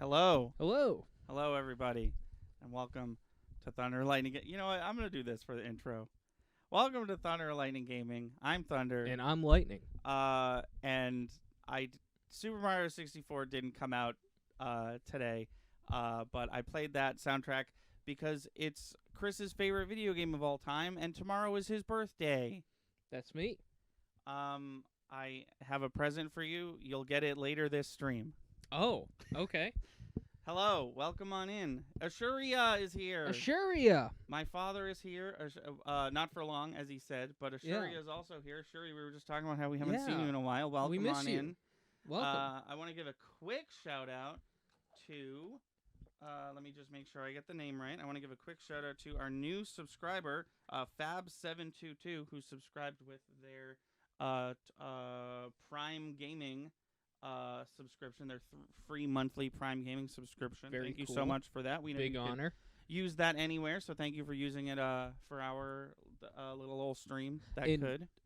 Hello. Hello. Hello, everybody, and welcome to Thunder and Lightning. You know what? I'm going to do this for the intro. Welcome to Thunder and Lightning Gaming. I'm Thunder. And I'm Lightning. And Super Mario 64 didn't come out today, but I played that soundtrack because it's Chris's favorite video game of all time, and tomorrow is his birthday. That's me. I have a present for you. You'll get it later this stream. Oh, okay. Hello, welcome on in. Ashuria is here. Ashuria. My father is here, not for long, as he said, but Ashuria is also here. Ashuria, we were just talking about how we haven't seen you in a while. Welcome we miss on you. in. Welcome. I want to give a quick shout-out to, let me just make sure I get the name right. I want to give a quick shout-out to our new subscriber, Fab722, who subscribed with their Prime Gaming subscription, their free monthly Prime Gaming subscription. Thank you so much for that. We know Big honor. Use that anywhere, so thank you for using it for our little old stream.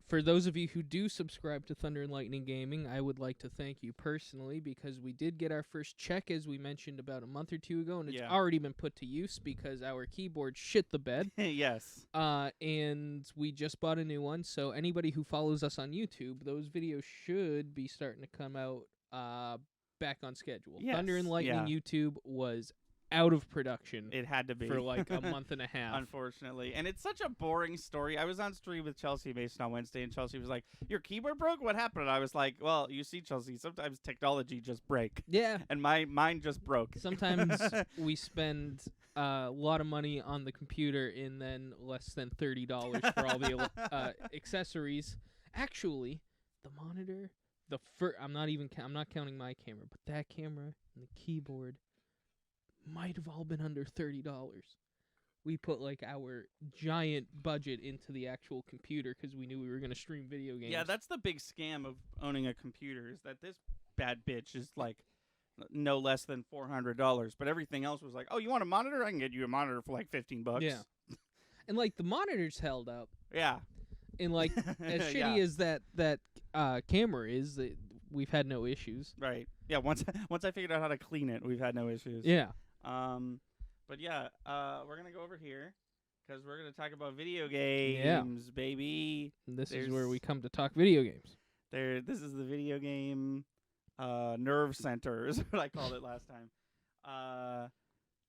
For those of you who do subscribe to Thunder and Lightning Gaming, I would like to thank you personally because we did get our first check, as we mentioned about a month or two ago, and it's already been put to use because our keyboard shit the bed. Yes. And we just bought a new one, so anybody who follows us on YouTube, those videos should be starting to come out back on schedule. Yes. Thunder and Lightning YouTube was out of production. It had to be. For like a month and a half. Unfortunately. And it's such a boring story. I was on stream with Chelsea Mason on Wednesday, and Chelsea was like, your keyboard broke? What happened? And I was like, well, you see, Chelsea, sometimes technology just break. Yeah. And mine just broke. Sometimes we spend a lot of money on the computer and then less than $30 for all the accessories. Actually, the monitor, I'm not counting my camera, but that camera and the keyboard might have all been under $30. We put like our giant budget into the actual computer because we knew we were going to stream video games. Yeah, that's the big scam of owning a computer, is that this bad bitch is like no less than $400. But everything else was like, oh, you want a monitor? I can get you a monitor for like $15. Yeah. And like the monitor's held up. Yeah. And like as shitty as that camera is, we've had no issues. Right. Yeah, once I figured out how to clean it, we've had no issues. Yeah. But yeah, we're going to go over here because we're going to talk about video games, baby. This is where we come to talk video games. This is the video game nerve center is what I called it last time.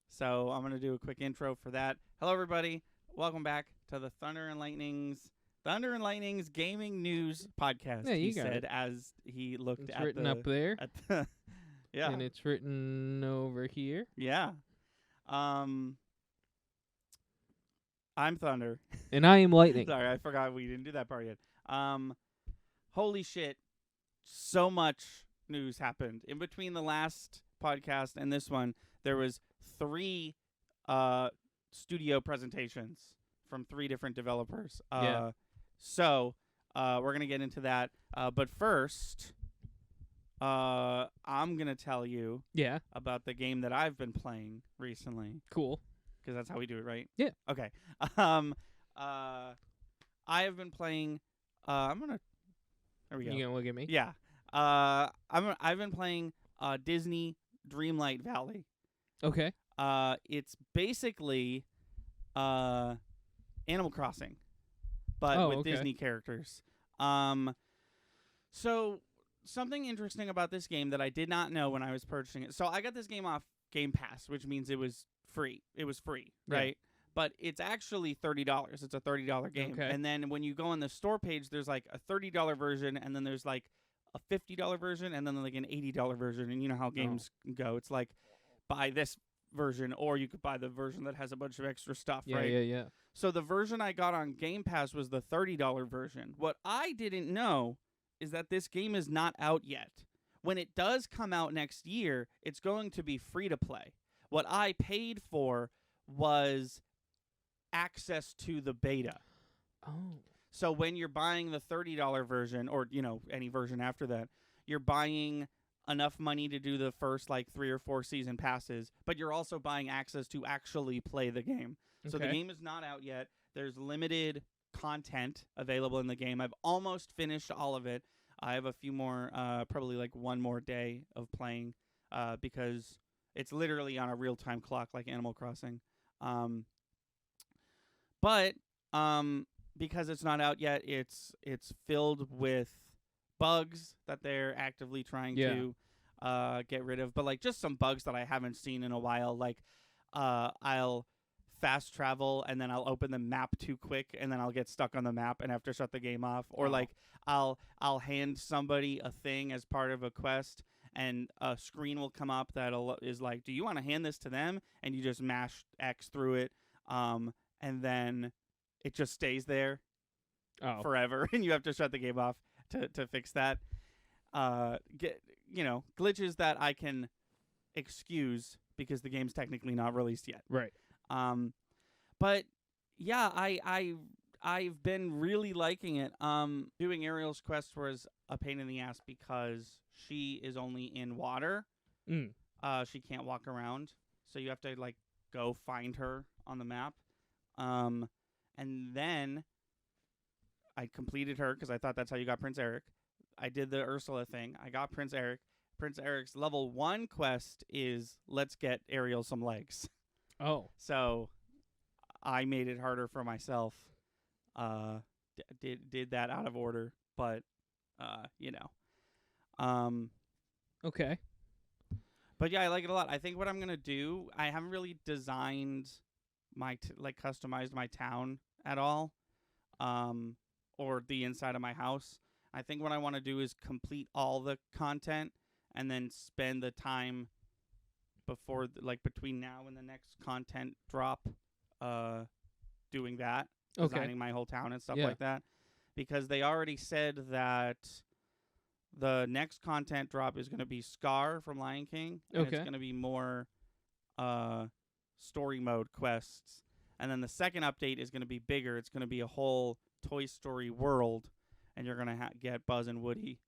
So I'm going to do a quick intro for that. Hello, everybody. Welcome back to the Thunder and Lightning's Gaming News Podcast. Yeah, he said as he looked it's at written up there. Yeah. And it's written over here. Yeah. I'm Thunder. And I am Lightning. Sorry, I forgot we didn't do that part yet. Holy shit. So much news happened. In between the last podcast and this one, there was 3 studio presentations from 3 different developers. So, we're going to get into that. But first, I'm going to tell you about the game that I've been playing recently. Cool. Because that's how we do it, right? Yeah. Okay. I have been playing, there we go. You going to look at me? Yeah. I've been playing Disney Dreamlight Valley. Okay. It's basically Animal Crossing, but with Disney characters. So something interesting about this game that I did not know when I was purchasing it. So I got this game off Game Pass, which means it was free. It was free, right? But it's actually $30. It's a $30 game. Okay. And then when you go on the store page, there's like a $30 version, and then there's like a $50 version, and then like an $80 version. And you know how games go. It's like, buy this version, or you could buy the version that has a bunch of extra stuff, right? Yeah. So the version I got on Game Pass was the $30 version. What I didn't know is that this game is not out yet. When it does come out next year, it's going to be free to play. What I paid for was access to the beta. Oh. So when you're buying the $30 version, or, any version after that, you're buying enough money to do the first, 3 or 4 season passes, but you're also buying access to actually play the game. So the game is not out yet. There's limited content available in the game. I've almost finished all of it. I have a few more, probably one more day of playing, because It's literally on a real-time clock like Animal Crossing. But because it's not out yet, it's filled with bugs that they're actively trying to get rid of. But like just some bugs that I haven't seen in a while. Like I'll fast travel and then I'll open the map too quick and then I'll get stuck on the map and have to shut the game off. Or like I'll hand somebody a thing as part of a quest and a screen will come up that is like, do you want to hand this to them? And you just mash X through it. And then it just stays there forever, and you have to shut the game off to fix that. Glitches that I can excuse because the game's technically not released yet. Right. But yeah, I've been really liking it. Doing Ariel's quest was a pain in the ass because she is only in water. She can't walk around, so you have to like go find her on the map. And then I completed her because I thought that's how you got Prince Eric. I did the Ursula thing. I got Prince Eric. Prince Eric's level 1 quest is let's get Ariel some legs. Oh. So I made it harder for myself. Did that out of order, but Okay. But yeah, I like it a lot. I think what I'm gonna do, I haven't really designed customized my town at all, or the inside of my house. I think what I want to do is complete all the content and then spend the time before, between now and the next content drop, doing that, designing my whole town and stuff like that, because they already said that the next content drop is going to be Scar from Lion King, and it's going to be more story mode quests. And then the second update is going to be bigger. It's going to be a whole Toy Story world, and you're going to get Buzz and Woody.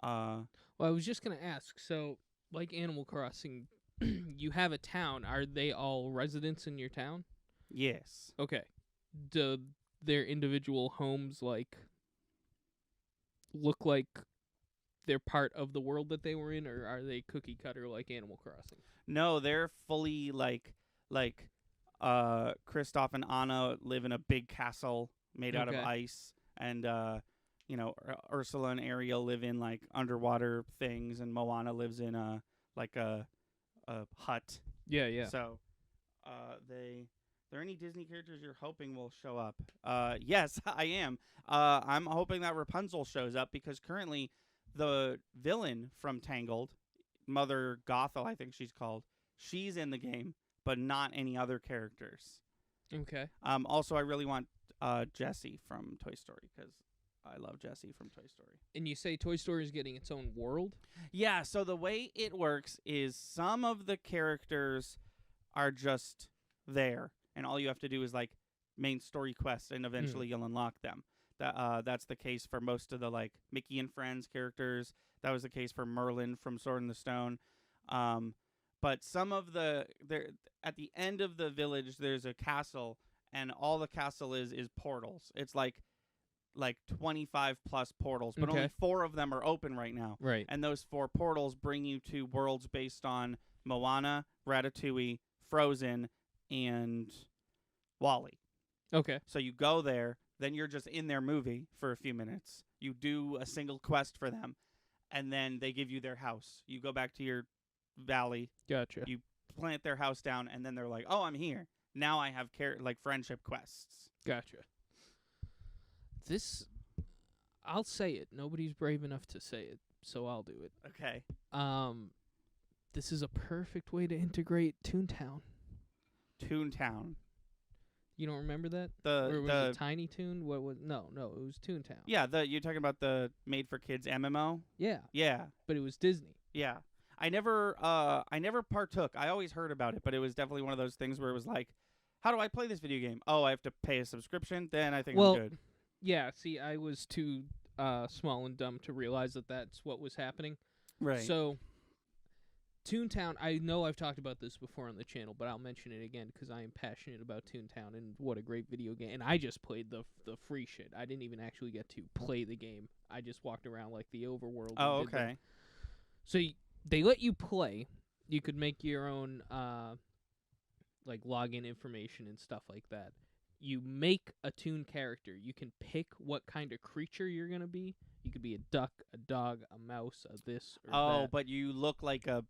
Well, I was just going to ask, so like Animal Crossing, you have a town. Are they all residents in your town? Yes. Okay. Do their individual homes look like they're part of the world that they were in, or are they cookie cutter like Animal Crossing? No, they're fully like Kristoff and Anna live in a big castle made out of ice, and Ursula and Ariel live in like underwater things, and Moana lives in a hut. Yeah. So, there any Disney characters you're hoping will show up? Yes, I am. I'm hoping that Rapunzel shows up because currently the villain from Tangled, Mother Gothel, I think she's called, she's in the game, but not any other characters. Okay. Also, I really want Jessie from Toy Story because I love Jessie from Toy Story. And you say Toy Story is getting its own world? Yeah, so the way it works is some of the characters are just there, and all you have to do is like main story quests, and eventually you'll unlock them. That's the case for most of the like Mickey and Friends characters. That was the case for Merlin from Sword in the Stone. But some of at the end of the village, there's a castle, and all the castle is portals. It's like 25 plus portals, but only 4 of them are open right now. Right. And those 4 portals bring you to worlds based on Moana, Ratatouille, Frozen, and WALL-E. Okay. So you go there, then you're just in their movie for a few minutes. You do a single quest for them, and then they give you their house. You go back to your valley. Gotcha. You plant their house down, and then they're like, "Oh, I'm here. Now I have friendship quests." Gotcha. I'll say it. Nobody's brave enough to say it, so I'll do it. Okay. This is a perfect way to integrate Toontown. Toontown. You don't remember that? Or was it Tiny Toon? What was? No, it was Toontown. Yeah, you're talking about the made for kids MMO? Yeah. Yeah. But it was Disney. Yeah. I never partook. I always heard about it, but it was definitely one of those things where it was like, how do I play this video game? Oh, I have to pay a subscription? Then I think I'm good. Yeah, see, I was too small and dumb to realize that that's what was happening. Right. So, Toontown, I know I've talked about this before on the channel, but I'll mention it again because I am passionate about Toontown and what a great video game. And I just played the free shit. I didn't even actually get to play the game. I just walked around like the overworld. Oh, okay. So they let you play. You could make your own like login information and stuff like that. You make a Toon character. You can pick what kind of creature you're gonna be. You could be a duck, a dog, a mouse, a this or Oh, that. but you look like a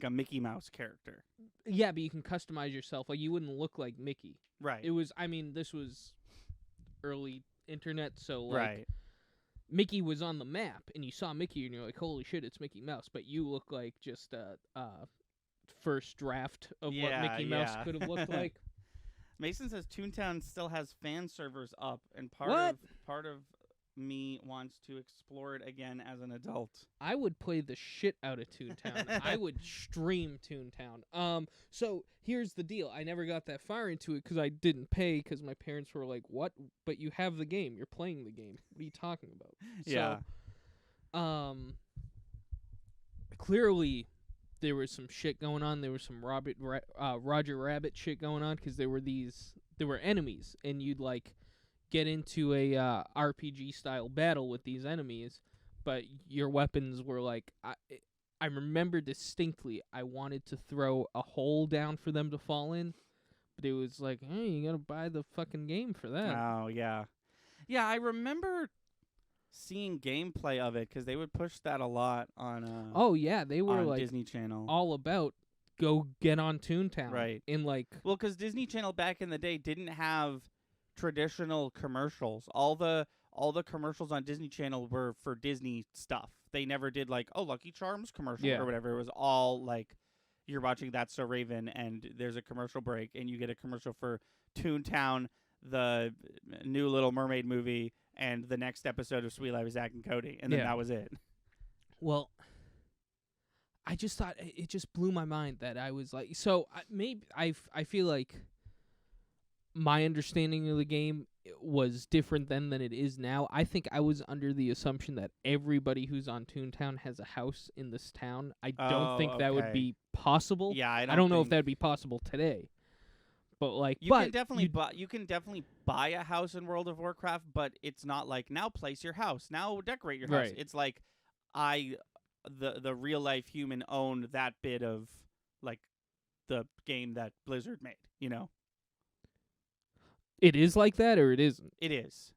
Mickey Mouse character. Yeah, but you can customize yourself. Like, you wouldn't look like Mickey. Right. It was. I mean, this was early internet, so like right. Mickey was on the map, and you saw Mickey, and you're like, "Holy shit, it's Mickey Mouse!" But you look like just a first draft of what Mickey Mouse could have looked like. Mason says Toontown still has fan servers up, and What? part of me wants to explore it again as an adult. I would play the shit out of Toontown. I would stream Toontown. So here's the deal. I never got that far into it because I didn't pay because my parents were like, "What? But you have the game. You're playing the game. What are you talking about?" Yeah. So, clearly, there was some shit going on. There was some Roger Rabbit shit going on because there were enemies, and you'd like get into a RPG style battle with these enemies, but your weapons were like I remember distinctly I wanted to throw a hole down for them to fall in, but it was like, hey, you gotta buy the fucking game for that. Oh yeah, yeah. I remember seeing gameplay of it because they would push that a lot on. Oh yeah, they were on like Disney Channel. all about go get on Toontown, Right. In like, Well, because Disney Channel back in the day didn't have traditional commercials. All the commercials on Disney Channel were for Disney stuff. They never did like, oh, Lucky Charms commercial Yeah. or whatever. It was all like, you're watching That's So Raven, and there's a commercial break, and you get a commercial for Toontown, the new Little Mermaid movie, and the next episode of Sweet Life of Zack and Cody, and then Yeah. that was it. well, I just thought it just blew my mind that I was like, so maybe I feel like my understanding of the game was different then than it is now. I think I was under the assumption that everybody who's on Toontown has a house in this town. I don't think that would okay. be possible. Yeah, I don't know if think- that would be possible today. But like, You but can definitely buy a house in World of Warcraft, but it's not like, now place your house, now decorate your house. Right. It's like the real life human owned that bit of like the game that Blizzard made. You know, it is like that or it isn't. it is.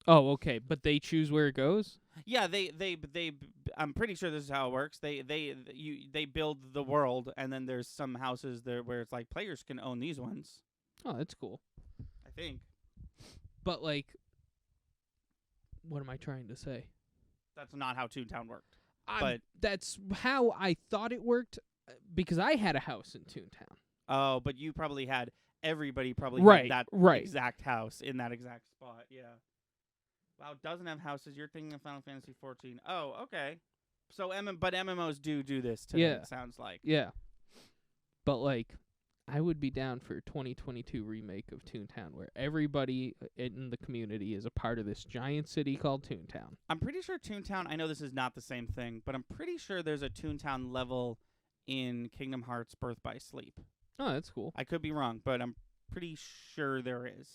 Oh, okay. But they choose where it goes. Yeah, they. I'm pretty sure this is how it works. They build the world, and then there's some houses there where it's like players can own these ones. Oh, that's cool. I think But like, what am I trying to say? that's not how Toontown worked. But That's how I thought it worked because I had a house in Toontown. oh, but you probably had everybody Right, had that right. exact house in that exact spot. Yeah. Wow, doesn't have houses. You're thinking of Final Fantasy 14. Oh, okay. So but MMOs do this today. Yeah. It sounds like. Yeah. But like, I would be down for a 2022 remake of Toontown where everybody in the community is a part of this giant city called Toontown. I'm pretty sure Toontown. I know this is not the same thing, but I'm pretty sure there's a Toontown level in Kingdom Hearts Birth by Sleep. Oh, that's cool. I could be wrong, but I'm pretty sure there is.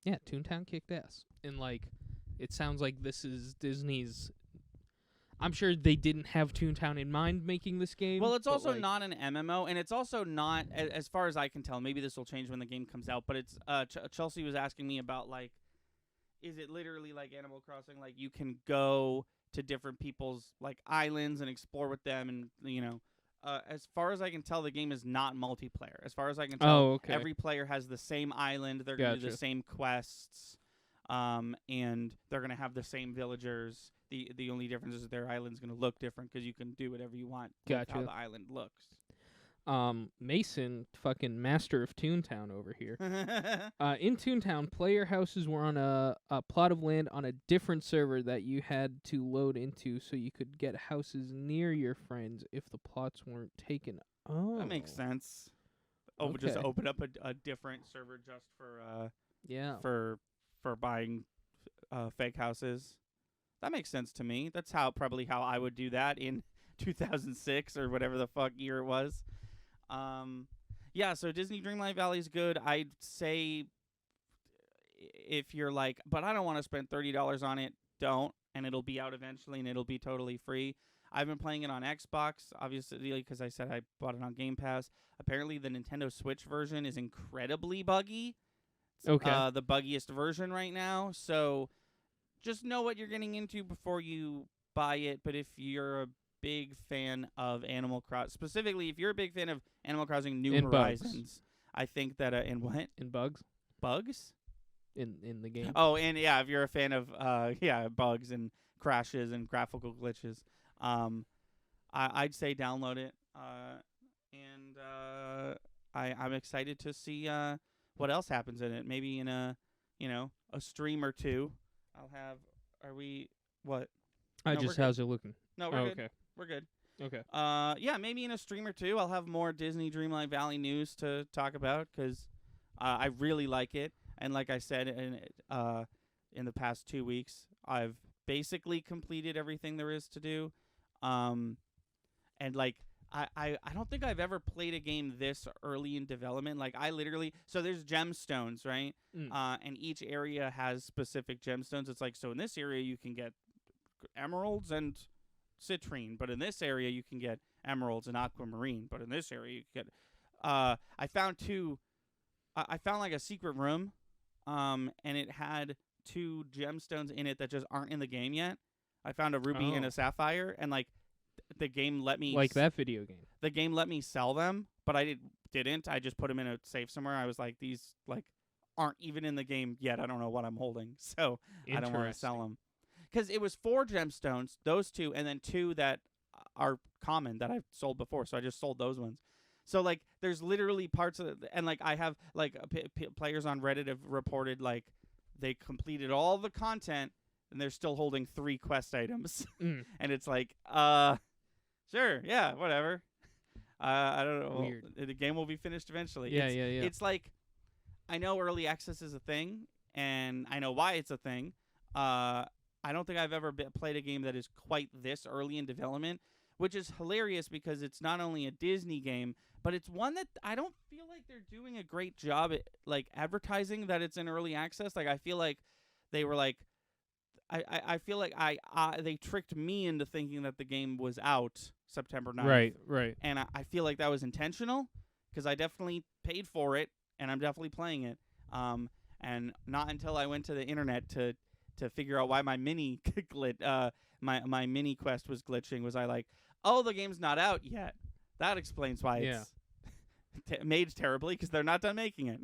Yeah, Toontown kicked ass. And like, it sounds like this is Disney's. I'm sure they didn't have Toontown in mind making this game. Well, it's but, also like, not an MMO, and it's also not, as far as I can tell, maybe this will change when the game comes out, but it's, Chelsea was asking me about, like, is it literally like Animal Crossing? Like, you can go to different people's, like, islands and explore with them, and, you know, as far as I can tell, the game is not multiplayer. As far as I can tell, Oh, okay. every player has the same island, they're going to do the Gotcha. same quests, and they're going to have the same villagers. The only difference is their island's going to look different because you can do whatever you want with how Gotcha. the island looks. Mason, fucking master of Toontown over here. In Toontown, player houses were on a plot of land on a different server that you had to load into so you could get houses near your friends if the plots weren't taken. Oh. That makes sense. Oh, just Okay. open up a different server just for Yeah. for buying fake houses. That makes sense to me. That's probably how I would do that in 2006 or whatever the fuck year it was. Yeah, so Disney Dreamlight Valley is good. I'd say if you're like, but I don't want to spend $30 on it, don't, and it'll be out eventually and it'll be totally free. I've been playing it on Xbox, obviously, because I said I bought it on Game Pass. Apparently, the Nintendo Switch version is incredibly buggy. Okay. The buggiest version right now. So just know what you're getting into before you buy it. But if you're a big fan of Animal Crossing, specifically if you're a big fan of Animal Crossing New And Horizons, bugs. I think that in what? In bugs Bugs? in the game. Oh, and yeah, if you're a fan of bugs and crashes and graphical glitches, I'd say download it. I'm excited to see what else happens in it. Maybe in a stream or two. I'll have. Are we what? No, we're good. How's it looking? No, we're good. Okay. We're good. Okay. Yeah, maybe in a stream or two, I'll have more Disney Dreamlight Valley news to talk about because I really like it. And like I said, in the past 2 weeks, I've basically completed everything there is to do. And like I don't think I've ever played a game this early in development. Like I literally, so there's gemstones, right? And each area has specific gemstones. It's like, so in this area you can get emeralds and citrine, but in this area you can get emeralds and aquamarine, but in this area you can get I found like a secret room and it had 2 gemstones in it that just aren't in the game yet. I found a ruby and a sapphire, and like the game let me like that video game. The game let me sell them, but I didn't. I just put them in a safe somewhere. I was like, these like aren't even in the game yet. I don't know what I'm holding, so I don't want to sell them. Because it was 4 gemstones, those 2, and then 2 that are common that I've sold before. So I just sold those ones. So like, there's literally parts of it, and like I have like players on Reddit have reported like they completed all the content and they're still holding 3 quest items, and it's like, sure, yeah, whatever. I don't know. Weird. The game will be finished eventually. Yeah. It's like, I know early access is a thing, and I know why it's a thing. I don't think I've ever played a game that is quite this early in development, which is hilarious because it's not only a Disney game, but it's one that I don't feel like they're doing a great job at like advertising that it's in early access. Like I feel like they were like, I feel like they tricked me into thinking that the game was out September 9th. Right. And I feel like that was intentional because I definitely paid for it and I'm definitely playing it. And not until I went to the internet to figure out why my mini my mini quest was glitching was I like, oh, the game's not out yet. That explains why it's made terribly because they're not done making it.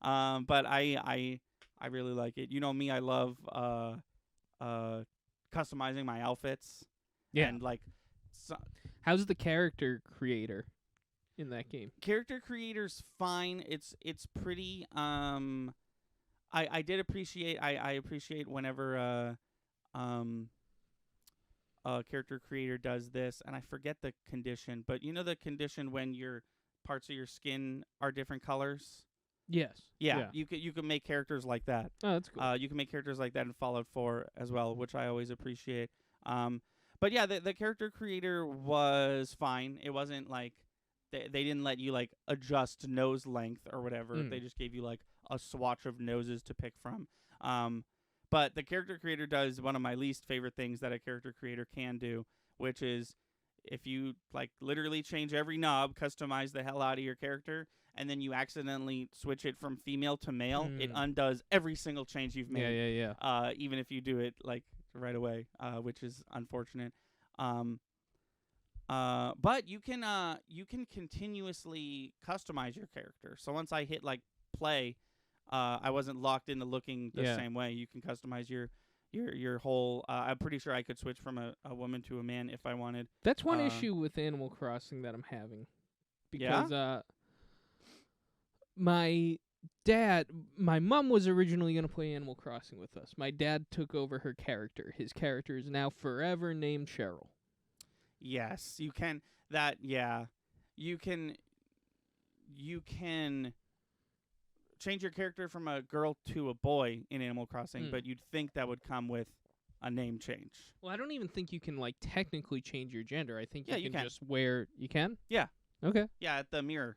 But I really like it. You know me, I love customizing my outfits. Yeah. And like, how's the character creator in that game? Character creator's fine. It's pretty. I did appreciate. I appreciate whenever a character creator does this, and I forget the condition, but you know the condition when your parts of your skin are different colors. Yes. Yeah. You can make characters like that. Oh, that's cool. You can make characters like that in Fallout 4 as well, which I always appreciate. But yeah, the character creator was fine. It wasn't like they didn't let you like adjust nose length or whatever. They just gave you like a swatch of noses to pick from. But the character creator does one of my least favorite things that a character creator can do, which is if you like literally change every knob, customize the hell out of your character, and then you accidentally switch it from female to male, it undoes every single change you've made. Yeah. Even if you do it like right away, which is unfortunate. But you can continuously customize your character. So once I hit like play, I wasn't locked into looking the same way. You can customize your whole. I'm pretty sure I could switch from a woman to a man if I wanted. That's one issue with Animal Crossing that I'm having, because my mom was originally going to play Animal Crossing with us. My dad took over her character. His character is now forever named Cheryl. Yes, you can. You can change your character from a girl to a boy in Animal Crossing, but you'd think that would come with a name change. Well, I don't even think you can like technically change your gender. I think you can just wear. You can? Yeah. Okay. Yeah, at the mirror.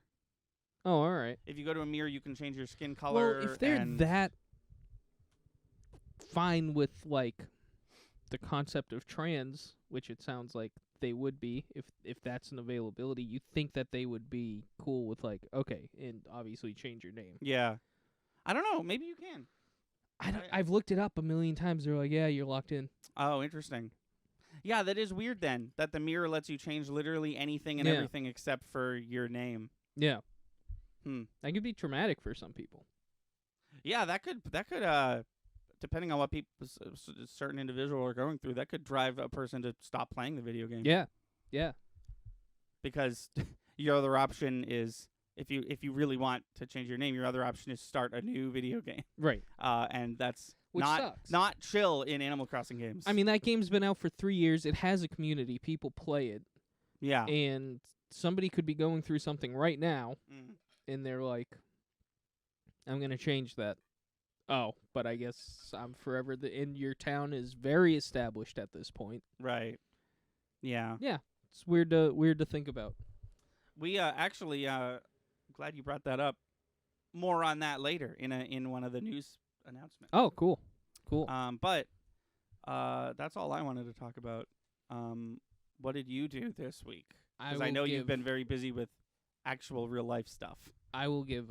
Oh, all right. If you go to a mirror, you can change your skin color. Well, if they're that fine with like the concept of trans, which it sounds like they would be if that's an availability. You think that they would be cool with like, okay, and obviously change your name. Yeah. I don't know. Maybe you can. I've looked it up a million times. They're like, yeah, you're locked in. Oh, interesting. Yeah, that is weird then, that the mirror lets you change literally anything and Yeah. everything except for your name. Yeah. Hmm. That could be traumatic for some people. Yeah, that could depending on what people certain individual are going through, that could drive a person to stop playing the video game. Yeah. Yeah. Because your other option is if you really want to change your name, your other option is start a new video game. Right. And that's Which sucks. not chill in Animal Crossing games. I mean, that game's been out for 3 years. It has a community. People play it. Yeah. And somebody could be going through something right now, and they're like, I'm going to change that. Oh, but I guess I'm forever. And your town is very established at this point. Right. Yeah. Yeah. It's weird to think about. We actually glad you brought that up. More on that later in one of the news announcements. Oh, cool. Cool. But that's all I wanted to talk about. What did you do this week? Because I know you've been very busy with actual real life stuff. I will give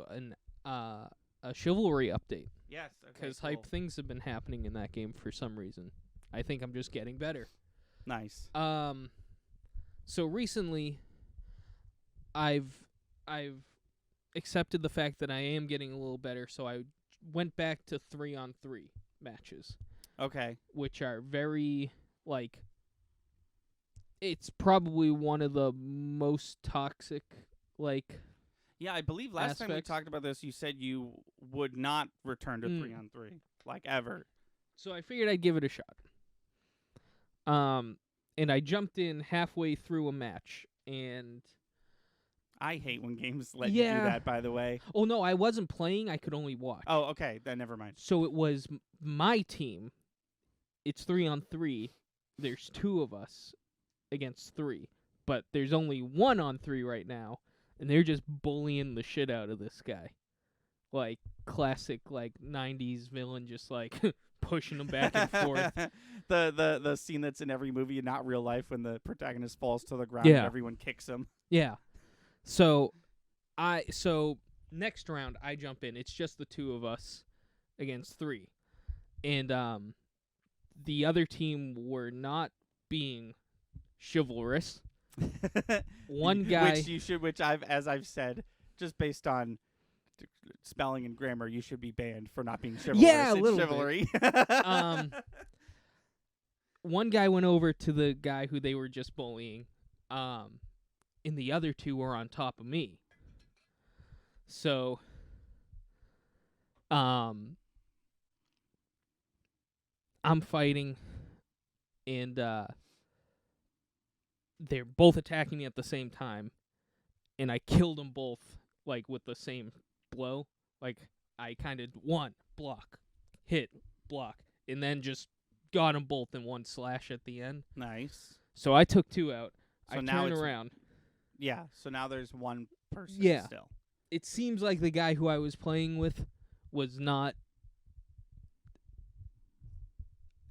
a chivalry update. Yes, Because cool. hype things have been happening in that game for some reason. I think I'm just getting better. Nice. So recently, I've accepted the fact that I am getting a little better, so I went back to 3-on-3 matches. Okay. Which are very, like, it's probably one of the most toxic, like... Yeah, I believe last time we talked about this, you said you would not return to 3-on-3, like, ever. So I figured I'd give it a shot. And I jumped in halfway through a match, and... I hate when games let you do that, by the way. Oh, no, I wasn't playing. I could only watch. Oh, okay. Then never mind. So it was my team. It's 3-on-3. There's 2 of us against 3. But there's only 1-on-3 right now, and they're just bullying the shit out of this guy. Like, classic, like, 90s villain, just, like, pushing him back and forth. The scene that's in every movie, not real life, when the protagonist falls to the ground and everyone kicks him. Yeah. So next round I jump in. It's just the 2 of us against 3. And the other team were not being chivalrous. One guy which I've said, just based on spelling and grammar, you should be banned for not being chivalrous. Yeah, a little chivalry. bit. One guy went over to the guy who they were just bullying. And the other 2 were on top of me. So, I'm fighting, and they're both attacking me at the same time, and I killed them both, like, with the same blow. Like, I kind of block, hit, block, and then just got them both in one slash at the end. Nice. So I took 2 out. So I now turn around. Yeah, so now there's 1 person still. It seems like the guy who I was playing with was not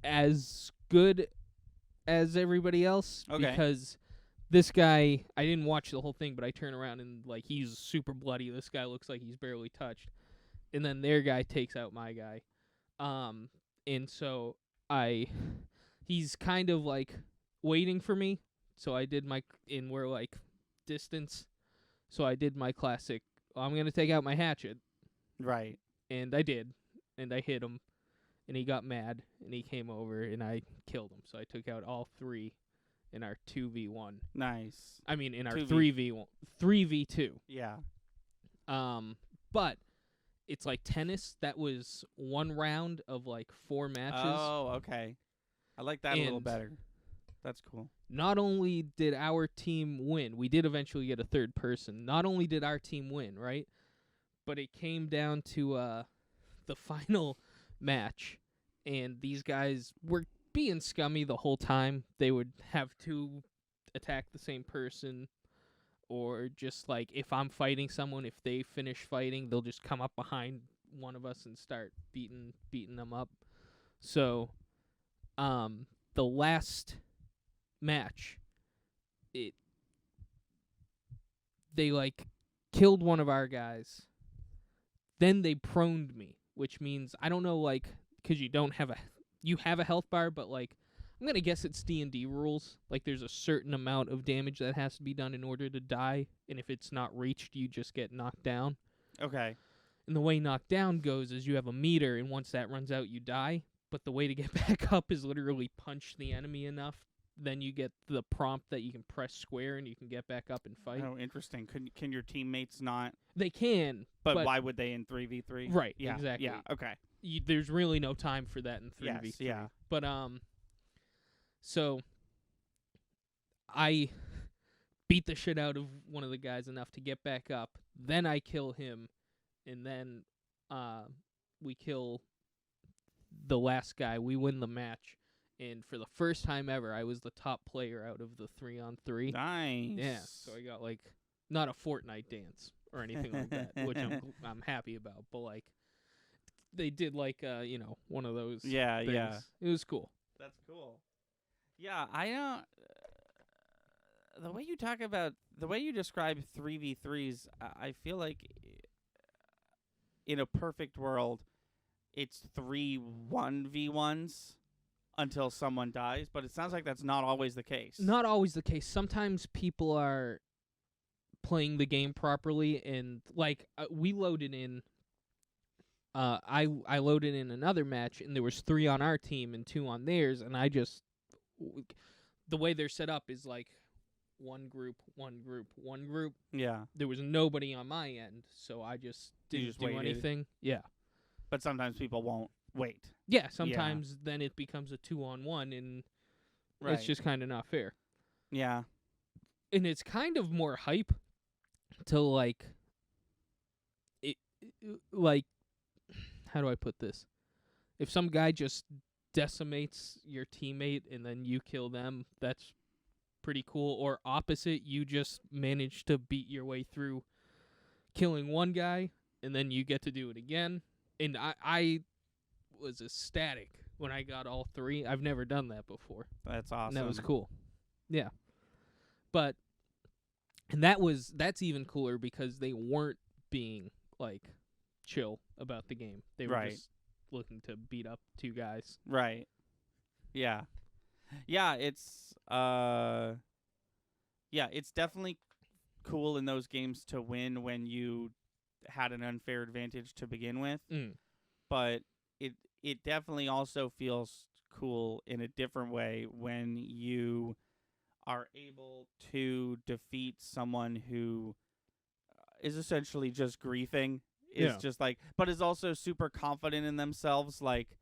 as good as everybody else. Okay. Because this guy, I didn't watch the whole thing, but I turn around and, like, he's super bloody. This guy looks like he's barely touched. And then their guy takes out my guy. And so he's kind of, like, waiting for me. So I did we're, like, distance. So I did my classic, I'm going to take out my hatchet. Right. And I did. And I hit him. And he got mad. And he came over and I killed him. So I took out all 3 in our 2v1. Nice. I mean, in our 2v. 3v2. Yeah. But it's like tennis. That was 1 round of, like, 4 matches. Oh, okay. I like that a little better. That's cool. Not only did our team win, we did eventually get a 3rd person. Not only did our team win, right? But it came down to the final match, and these guys were being scummy the whole time. They would have 2 attack the same person, or just, like, if I'm fighting someone, if they finish fighting, they'll just come up behind one of us and start beating them up. So, the last match, they like killed one of our guys. Then they proned me, which means I don't know, like, because you have a health bar, but like I'm gonna guess it's D&D rules. Like there's a certain amount of damage that has to be done in order to die, and if it's not reached, you just get knocked down. Okay. And the way knocked down goes is you have a meter, and once that runs out, you die. But the way to get back up is literally punch the enemy enough. Then you get the prompt that you can press square and you can get back up and fight. Oh, interesting. Can your teammates not? They can, but why would they in 3v3? Right, Yeah, exactly. Yeah, okay. There's really no time for that in 3v3. Yes, yeah. But so I beat the shit out of one of the guys enough to get back up. Then I kill him, and then we kill the last guy. We win the match. And for the first time ever, I was the top player out of the 3-on-3. Nice. Yeah, so I got, like, not a Fortnite dance or anything like that, which I'm happy about. But, like, they did, like, one of those things. Yeah. It was cool. That's cool. Yeah, I don't... the way you describe 3v3s, I feel like in a perfect world, it's 3 1v1s. Until someone dies, but it sounds like that's not always the case. Not always the case. Sometimes people are playing the game properly, and like we loaded in. I loaded in another match, and there was 3 on our team and 2 on theirs, and I just the way they're set up is like one group. Yeah. There was nobody on my end, so I just didn't do anything. Yeah. But sometimes people won't wait. Yeah, sometimes then it becomes a 2-on-1, and it's just kind of not fair. Yeah. And it's kind of more hype to, like, how do I put this? If some guy just decimates your teammate and then you kill them, that's pretty cool. Or opposite, you just manage to beat your way through killing one guy, and then you get to do it again. And I was ecstatic when I got all 3. I've never done that before. That's awesome. And that was cool. Yeah. But that's even cooler because they weren't being like chill about the game. They were just looking to beat up 2 guys. Right. Yeah. Yeah, it's definitely cool in those games to win when you had an unfair advantage to begin with. But it definitely also feels cool in a different way when you are able to defeat someone who is essentially just griefing. Just like, but is also super confident in themselves. Like,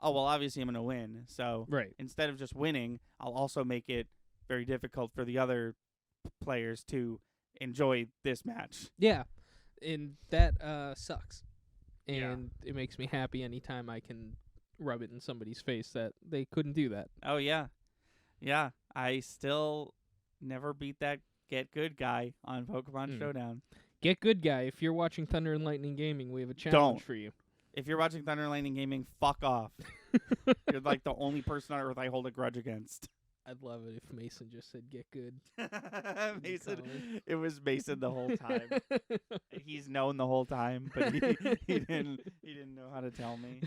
oh, well, obviously I'm going to win. So instead of just winning, I'll also make it very difficult for the other players to enjoy this match. Yeah. And that sucks. And it makes me happy anytime I can rub it in somebody's face that they couldn't do that. Oh, yeah. Yeah. I still never beat that Get Good guy on Pokemon Showdown. Get Good guy. If you're watching Thunder and Lightning Gaming, we have a challenge for you. If you're watching Thunder and Lightning Gaming, fuck off. You're like the only person on earth I hold a grudge against. I'd love it if Mason just said "get good." Mason, it was Mason the whole time. He's known the whole time, but he didn't know how to tell me.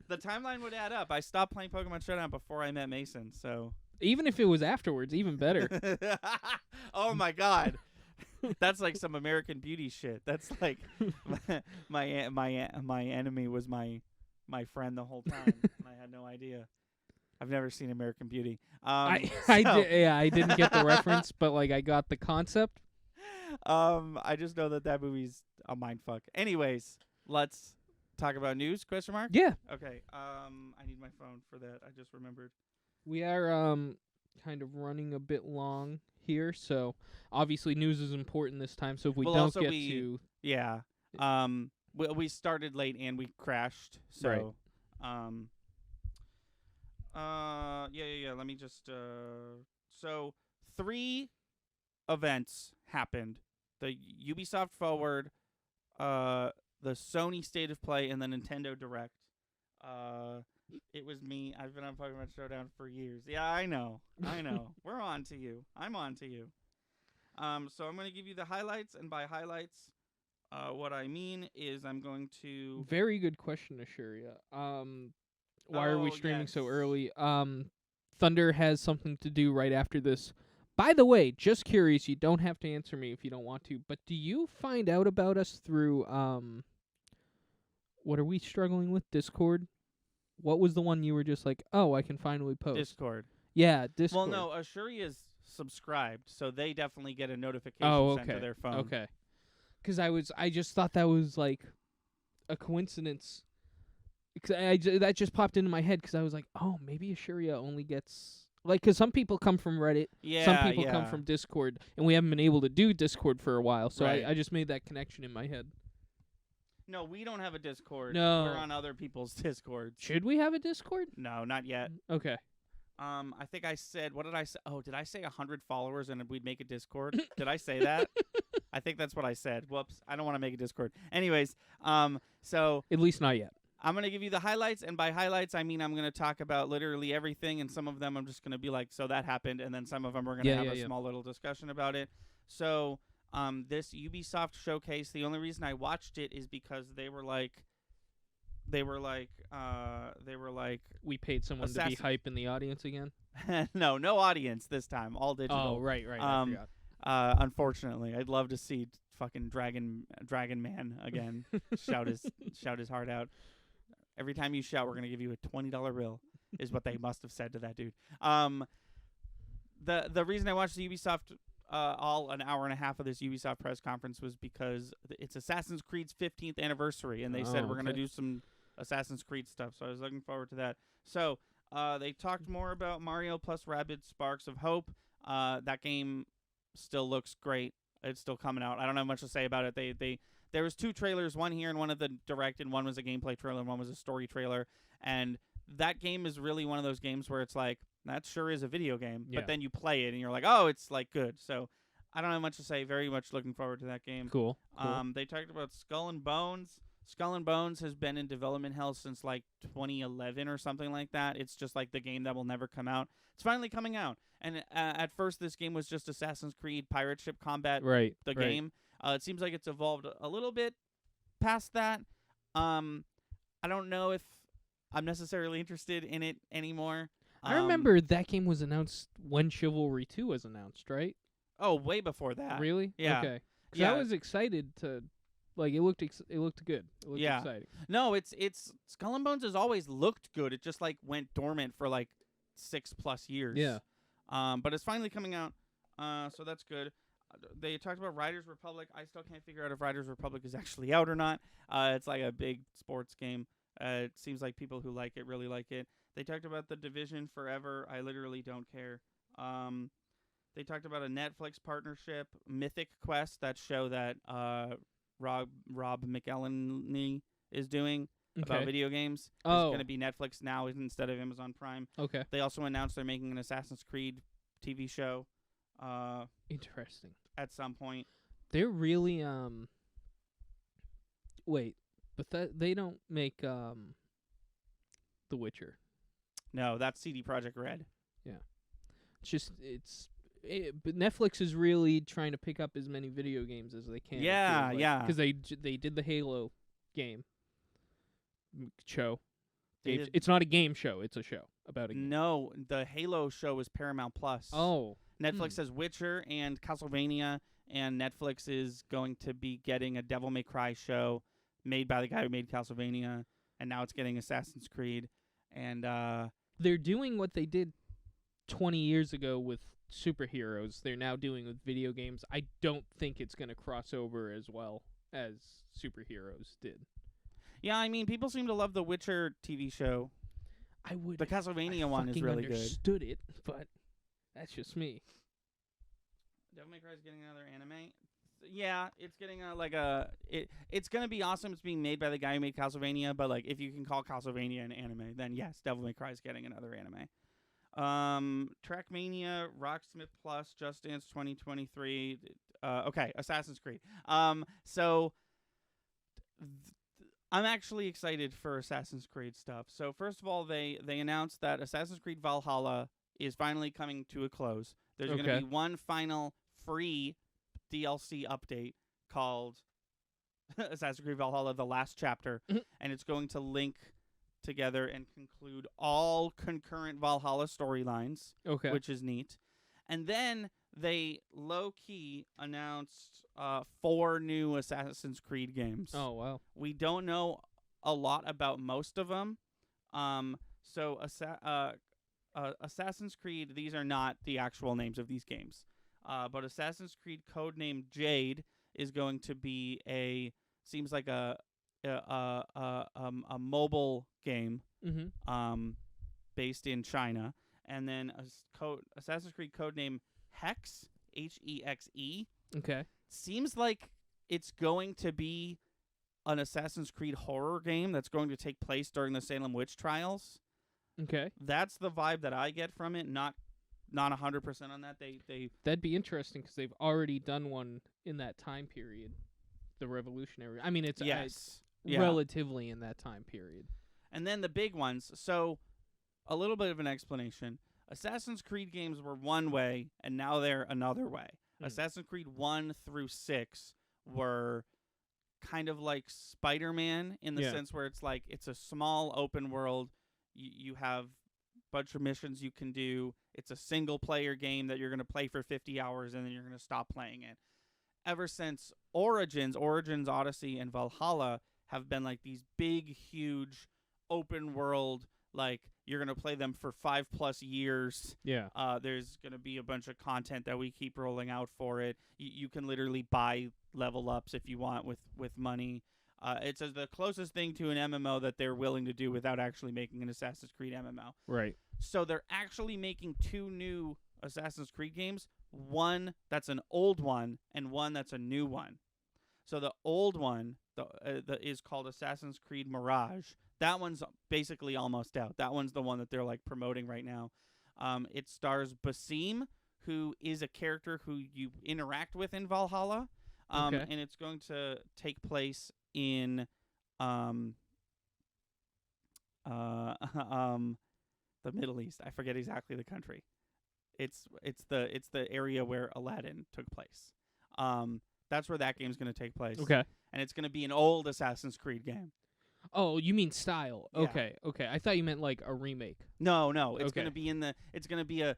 The timeline would add up. I stopped playing Pokemon Showdown before I met Mason, so even if it was afterwards, even better. Oh my God, that's like some American Beauty shit. That's like my enemy was my friend the whole time. I had no idea. I've never seen American Beauty. I didn't get the reference, but like I got the concept. I just know that movie's a mindfuck. Anyways, let's talk about news? ? Yeah. Okay. I need my phone for that. I just remembered. We are kind of running a bit long here, so obviously news is important this time. So if we don't get to we started late and we crashed. So Let me just so 3 events happened: the Ubisoft Forward, the Sony State of Play, and the Nintendo Direct. It was me. I've been on Pokemon Showdown for years. Yeah, I know. We're on to you. I'm on to you. So I'm going to give you the highlights, and by highlights, what I mean is I'm going to. Very good question, Ashuria. Why are we streaming so yes. early? Thunder has something to do right after this. By the way, just curious, you don't have to answer me if you don't want to, but do you find out about us through what are we struggling with? Discord? What was the one you were just like, oh, I can finally post? Discord. Yeah, Discord. Well, no, Ashuria's subscribed, so they definitely get a notification sent to their phone. Okay. Because I just thought that was like a coincidence. That just popped into my head because I was like, oh, maybe Ashuria only gets like because some people come from Reddit, some people come from Discord, and we haven't been able to do Discord for a while. So right. I just made that connection in my head. No, we don't have a Discord. No, we're on other people's Discords. Should we have a Discord? No, not yet. Okay. I think I said, what did I say? Oh, did I say 100 followers and we'd make a Discord? Did I say that? I think that's what I said. Whoops. I don't want to make a Discord. Anyways, so at least not yet. I'm going to give you the highlights, and by highlights, I mean I'm going to talk about literally everything, and some of them I'm just going to be like, so that happened, and then some of them we're going to have a small little discussion about it. So this Ubisoft showcase, the only reason I watched it is because they were like, we paid someone to be hype in the audience again. No audience this time, all digital. Oh, right. I forgot. Unfortunately, I'd love to see fucking Dragon Man again. shout his heart out. Every time you shout, we're gonna give you a $20 bill. Is what they must have said to that dude. The reason I watched the Ubisoft all an hour and a half of this Ubisoft press conference was because it's Assassin's Creed's 15th anniversary, and they said we're gonna do some Assassin's Creed stuff. So I was looking forward to that. So they talked more about Mario plus Rabbids Sparks of Hope. That game still looks great. It's still coming out. I don't have much to say about it. There was 2 trailers, one here and one of the direct, and one was a gameplay trailer and one was a story trailer. And that game is really one of those games where it's like, that sure is a video game, but then you play it and you're like, oh, it's like good. So I don't have much to say. Very much looking forward to that game. Cool. They talked about Skull and Bones. Skull and Bones has been in development hell since like 2011 or something like that. It's just like the game that will never come out. It's finally coming out. And at first, this game was just Assassin's Creed Pirate Ship Combat, game. It seems like it's evolved a little bit past that. I don't know if I'm necessarily interested in it anymore. I remember that game was announced when Chivalry 2 was announced, right? Oh, way before that. Really? Yeah. Okay. Because I was excited to, like, it looked good. It looked exciting. No, it's Skull and Bones has always looked good. It just like went dormant for like 6+ years. Yeah. But it's finally coming out. So that's good. They talked about Riders Republic. I still can't figure out if Riders Republic is actually out or not. It's like a big sports game. It seems like people who like it really like it. They talked about The Division Forever. I literally don't care. They talked about a Netflix partnership, Mythic Quest, that show that Rob McElhenney is doing about video games. It's going to be Netflix now instead of Amazon Prime. Okay. They also announced they're making an Assassin's Creed TV show. Interesting. At some point. They're really wait, but they don't make The Witcher. No, that's CD Projekt Red. Yeah. But Netflix is really trying to pick up as many video games as they can. Yeah. Because they did the Halo game show. It's not a game show. It's a show about a game. No, the Halo show is Paramount Plus. Oh. Netflix has Witcher and Castlevania, and Netflix is going to be getting a Devil May Cry show made by the guy who made Castlevania, and now it's getting Assassin's Creed. And they're doing what they did 20 years ago with superheroes. They're now doing with video games. I don't think it's going to cross over as well as superheroes did. Yeah, I mean, people seem to love the Witcher TV show. The Castlevania one is really good. I understood it, but that's just me. Devil May Cry is getting another anime. Yeah, it's getting it's gonna be awesome. It's being made by the guy who made Castlevania, but like if you can call Castlevania an anime, then yes, Devil May Cry is getting another anime. Trackmania, Rocksmith Plus, Just Dance 2023. Okay, Assassin's Creed. So I'm actually excited for Assassin's Creed stuff. So first of all, they announced that Assassin's Creed Valhalla is finally coming to a close. There's going to Okay. be one final free DLC update called Assassin's Creed Valhalla: The Last Chapter, Mhm. and it's going to link together and conclude all concurrent Valhalla storylines, Okay. which is neat. And then they low key announced 4 new Assassin's Creed games. Oh wow. We don't know a lot about most of them. So Assassin's Creed, these are not the actual names of these games. But Assassin's Creed codename Jade is going to be seems like a mobile game Mm-hmm. based in China, and then Assassin's Creed codename Hex, Hexe, Okay. seems like it's going to be an Assassin's Creed horror game that's going to take place during the Salem witch trials. Okay. That's the vibe that I get from it. Not 100% on that. They That'd be interesting because they've already done one in that time period, the Revolutionary. I mean, it's yes. Yeah. relatively in that time period. And then the big ones. So a little bit of an explanation. Assassin's Creed games were one way, and now they're another way. Assassin's Creed 1 through 6 were kind of like Spider-Man in the sense where it's like it's a small open world. You have a bunch of missions you can do. It's a single-player game that you're going to play for 50 hours, and then you're going to stop playing it. Ever since Origins, Odyssey, and Valhalla have been like these big, huge open world, like you're going to play them for 5+ years. Yeah. There's going to be a bunch of content that we keep rolling out for it. You can literally buy level ups if you want with money. It's the closest thing to an MMO that they're willing to do without actually making an Assassin's Creed MMO. Right. So they're actually making 2 new Assassin's Creed games. One that's an old one and one that's a new one. So the old one is called Assassin's Creed Mirage. That one's basically almost out. That one's the one that they're like promoting right now. It stars Basim, who is a character who you interact with in Valhalla. Okay. And it's going to take place in the Middle East. I forget exactly the country. It's the area where Aladdin took place. That's where that game's going to take place. Okay. And it's going to be an old Assassin's Creed game. Oh, you mean style? Yeah. Okay. I thought you meant like a remake. No, it's Okay. going to be it's going to be a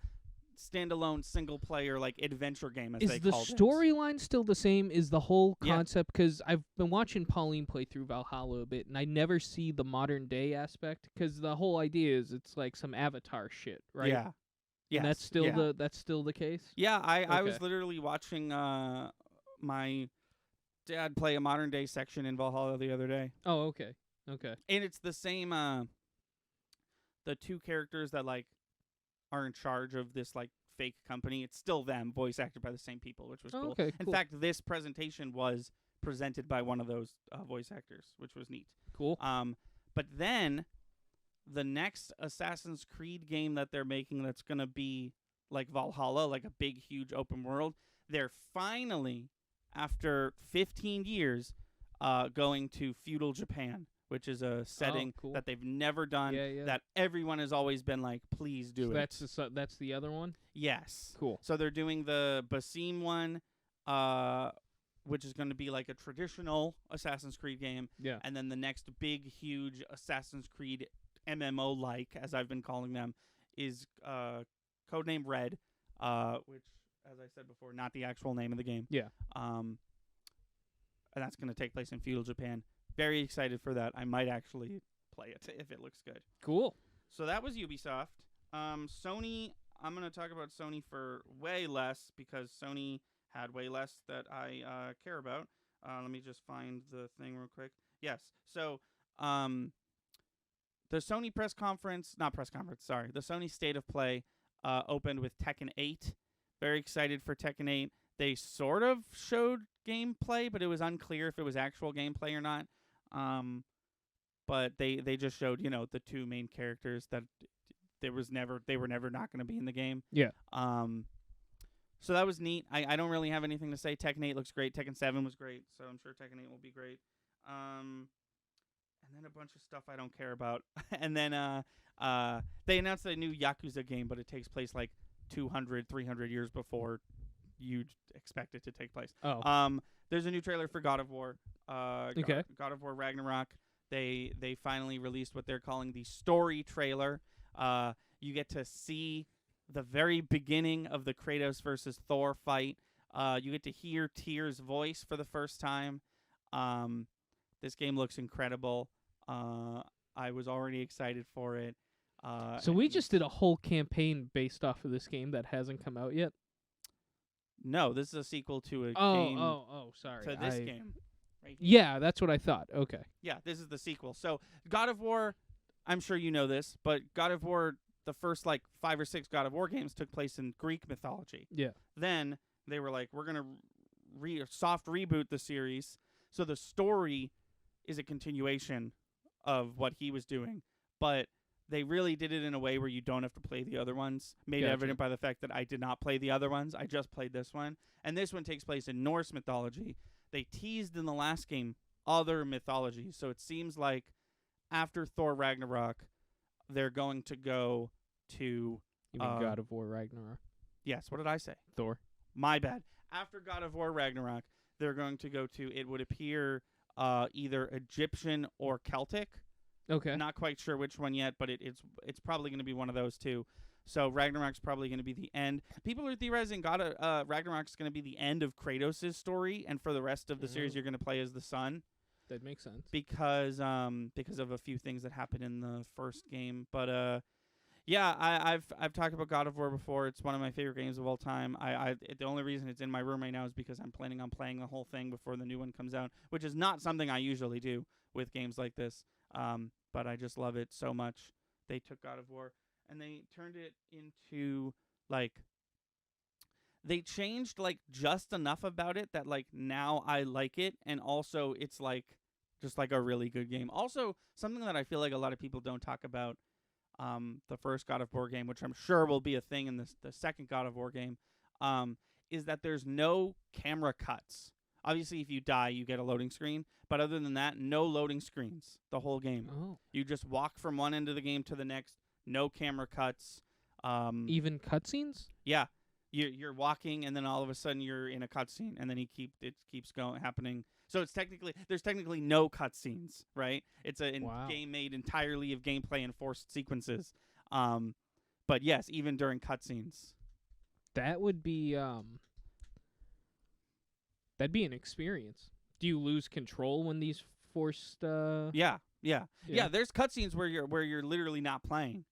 standalone single player like adventure game as Is they the called it. storyline still the same? Is the whole Yeah. concept? Because I've been watching Pauline play through Valhalla a bit, and I never see the modern day aspect. Because the whole idea is it's like some Avatar shit, right? Yeah. Yes. And that's still yeah. that's still the case. Yeah, I was Okay. literally watching my dad play a modern day section in Valhalla the other day. Oh, okay. Okay. And it's the same the 2 characters that like are in charge of this like fake company. It's still them, voice acted by the same people, which was cool. Okay. In Cool. fact, this presentation was presented by one of those voice actors, which was neat. Cool. But then the next Assassin's Creed game that they're making that's going to be like Valhalla, like a big, huge open world, they're finally, after 15 years, going to feudal Japan, which is a setting cool. that they've never done, Yeah. that everyone has always been like, please do it. That's the other one. Yes. Cool. So they're doing the Basim one, which is going to be like a traditional Assassin's Creed game. Yeah. And then the next big, huge Assassin's Creed MMO-like, as I've been calling them, is codename Red, which, as I said before, not the actual name of the game. Yeah. And that's going to take place in feudal Japan. Very excited for that. I might actually play it if it looks good. Cool. So that was Ubisoft. Sony, I'm going to talk about Sony for way less because Sony had way less that I care about. Let me just find the thing real quick. Yes. So the Sony the Sony State of Play opened with Tekken 8. Very excited for Tekken 8. They sort of showed gameplay, but it was unclear if it was actual gameplay or not. But they just showed, the 2 main characters that they were never not going to be in the game. Yeah. So that was neat. I don't really have anything to say. Tekken 8 looks great. Tekken 7 was great, so I'm sure Tekken 8 will be great. and then a bunch of stuff I don't care about. And then they announced a new Yakuza game, but it takes place like 200, 300 years before you'd expect it to take place. Oh. There's a new trailer for God of War. Okay. God of War Ragnarok. They finally released what they're calling the story trailer. You get to see the very beginning of the Kratos versus Thor fight. You get to hear Tyr's voice for the first time. This game looks incredible. I was already excited for it. So we just did a whole campaign based off of this game that hasn't come out yet? No, this is a sequel to a Oh, game sorry. to this game. Right here. Yeah, that's what I thought. Okay. Yeah, this is the sequel. So God of War, I'm sure you know this, but God of War, the first like 5 or 6 God of War games took place in Greek mythology. Yeah. Then they were like, we're going to soft reboot the series. So the story is a continuation of what he was doing. But they really did it in a way where you don't have to play the other ones. Made Gotcha. evident by the fact that I did not play the other ones. I just played this one. And this one takes place in Norse mythology. They teased in the last game other mythologies. So it seems like after Thor Ragnarok, they're going to go to... You mean God of War Ragnarok? Yes, what did I say? Thor. My bad. After God of War Ragnarok, they're going to go to, it would appear, either Egyptian or Celtic. Okay. Not quite sure which one yet, but it's probably going to be one of those two. So Ragnarok's probably going to be the end. People are theorizing Ragnarok's going to be the end of Kratos' story, and for the rest of the series, you're going to play as the son. That makes sense. Because of a few things that happened in the first game. But yeah, I've talked about God of War before. It's one of my favorite games of all time. The only reason it's in my room right now is because I'm planning on playing the whole thing before the new one comes out, which is not something I usually do with games like this. But I just love it so much. They took God of War and they turned it into like, they changed like just enough about it that like now I like it, and also it's like just like a really good game. Also, something that I feel like a lot of people don't talk about, the first God of War game, which I'm sure will be a thing in the second God of War game, is that there's no camera cuts. Obviously, if you die, you get a loading screen. But other than that, no loading screens the whole game. Oh. You just walk from one end of the game to the next. No camera cuts. Even cutscenes? Yeah. You're walking, and then all of a sudden you're in a cutscene, and then it keeps going happening. So there's technically no cutscenes, right? It's a game made entirely of gameplay and forced sequences. But yes, even during cutscenes. That would be that'd be an experience. Do you lose control when these forced Yeah. There's cutscenes where you're literally not playing,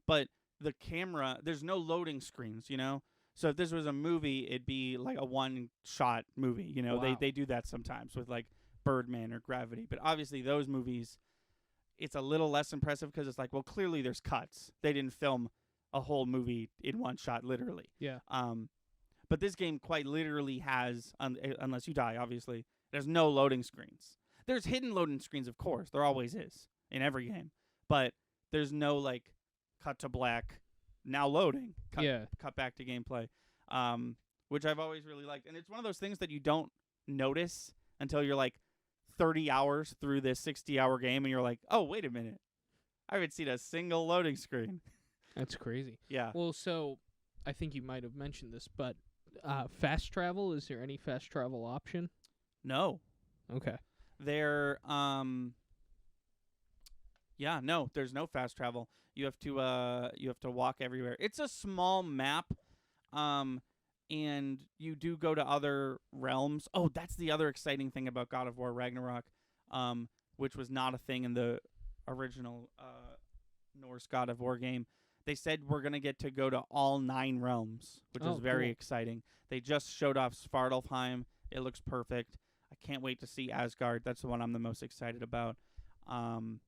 but the camera, there's no loading screens, you know. So if this was a movie, it'd be like a one-shot movie, you know. Wow. They do that sometimes with like Birdman or Gravity, but obviously those movies, it's a little less impressive because it's like, well, clearly there's cuts. They didn't film a whole movie in one shot, literally. Yeah. But this game quite literally has, unless you die, obviously, there's no loading screens. There's hidden loading screens, of course. There always is in every game. But there's no, like, cut to black, now loading, cut back to gameplay, which I've always really liked. And it's one of those things that you don't notice until you're, like, 30 hours through this 60-hour game, and you're like, oh, wait a minute. I haven't seen a single loading screen. That's crazy. Yeah. Well, so I think you might have mentioned this, but fast travel, is there any fast travel option? No. Okay. There's no fast travel. You have to walk everywhere. It's a small map, and you do go to other realms. Oh, that's the other exciting thing about God of War Ragnarok, which was not a thing in the original Norse God of War game. They said we're going to get to go to all 9 realms, which is very exciting. They just showed off Svartalfheim. It looks perfect. I can't wait to see Asgard. That's the one I'm the most excited about. And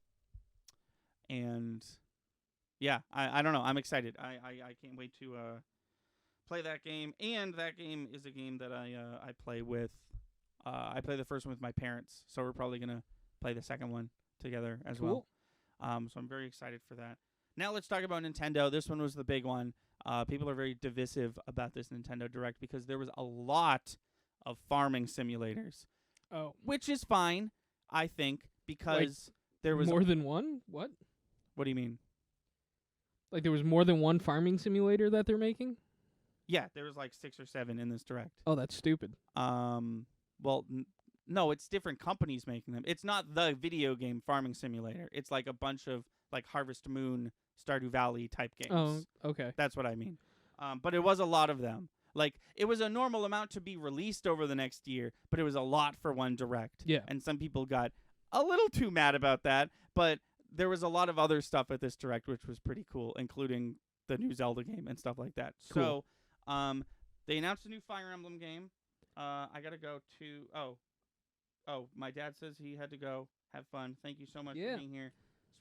yeah, I don't know. I'm excited. I can't wait to play that game. And that game is a game that I play with. I play the first one with my parents, so we're probably going to play the second one together as well. So I'm very excited for that. Now let's talk about Nintendo. This one was the big one. People are very divisive about this Nintendo Direct because there was a lot of farming simulators. Oh. Which is fine, I think, because There was more than one? What? What do you mean? Like there was more than one farming simulator that they're making? Yeah, there was like 6 or 7 in this direct. Oh, that's stupid. Well, no, it's different companies making them. It's not the video game farming simulator. It's like a bunch of like Harvest Moon, Stardew Valley type games. Oh, okay. That's what I mean. But it was a lot of them. Like, it was a normal amount to be released over the next year, but it was a lot for one direct. Yeah. And some people got a little too mad about that, but there was a lot of other stuff at this direct which was pretty cool, including the new Zelda game and stuff like that. Cool. So, they announced a new Fire Emblem game. I got to go to... Oh, my dad says he had to go. Have fun. Thank you so much for being here.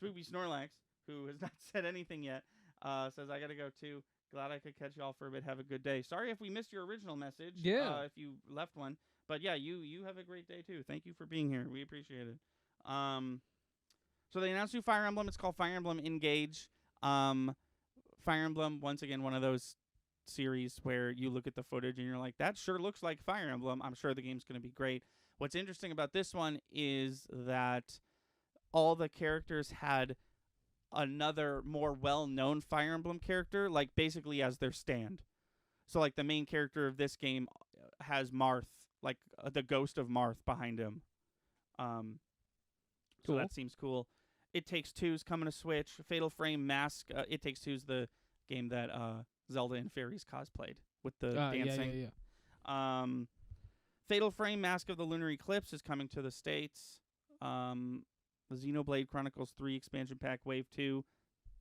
Spoopy Snorlax, who has not said anything yet, says, I got to go too. Glad I could catch y'all for a bit. Have a good day. Sorry if we missed your original message. Yeah. If you left one. But yeah, you have a great day too. Thank you for being here. We appreciate it. So they announced new Fire Emblem. It's called Fire Emblem Engage. Fire Emblem, once again, one of those series where you look at the footage and you're like, that sure looks like Fire Emblem. I'm sure the game's going to be great. What's interesting about this one is that all the characters had another more well-known Fire Emblem character, like basically as their stand. So like the main character of this game has Marth, like the ghost of Marth behind him. Cool. So that seems cool. It Takes Two's coming to Switch. Fatal Frame Mask. It Takes Two's the game that Zelda and Fairies cosplayed with the dancing. Yeah. Fatal Frame Mask of the Lunar Eclipse is coming to the States. The Xenoblade Chronicles 3 expansion pack Wave 2.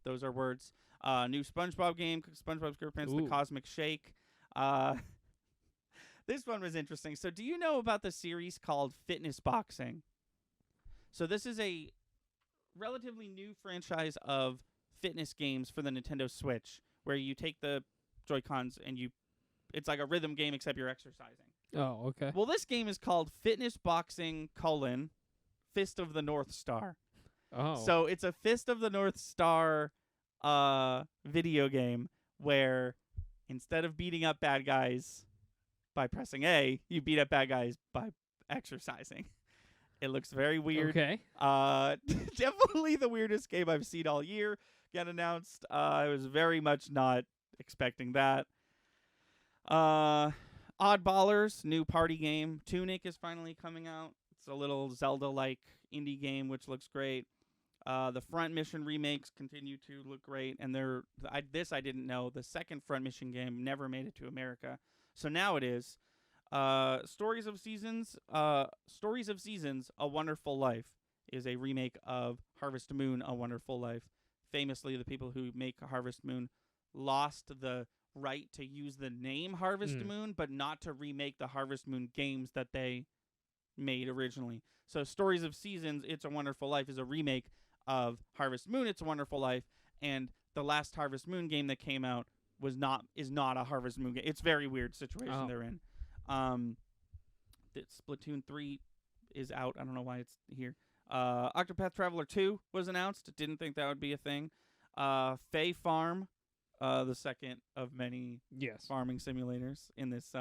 Those are words. New SpongeBob game, SpongeBob SquarePants, The Cosmic Shake. This one was interesting. So do you know about the series called Fitness Boxing? So this is a relatively new franchise of fitness games for the Nintendo Switch, where you take the Joy-Cons and it's like a rhythm game except you're exercising. Oh, okay. Well, this game is called Fitness Boxing: Fist of the North Star. Oh. So it's a Fist of the North Star video game where instead of beating up bad guys by pressing A, you beat up bad guys by exercising. It looks very weird. Okay. Definitely the weirdest game I've seen all year get announced. I was very much not expecting that. Oddballers, new party game. Tunic is finally coming out. It's a little Zelda-like indie game, which looks great. The Front Mission remakes continue to look great, and this I didn't know. The second Front Mission game never made it to America, so now it is. Stories of Seasons, A Wonderful Life is a remake of Harvest Moon, A Wonderful Life. Famously, the people who make Harvest Moon lost the right to use the name Harvest Moon, but not to remake the Harvest Moon games that they made originally. So Stories of Seasons, It's a Wonderful Life is a remake of Harvest Moon, It's a Wonderful Life, and the last Harvest Moon game that came out is not a Harvest Moon game. It's a very weird situation they're in. Splatoon 3 is out. I don't know why it's here. Octopath Traveler 2 was announced. Didn't think that would be a thing. Fae Farm, the second of many farming simulators in this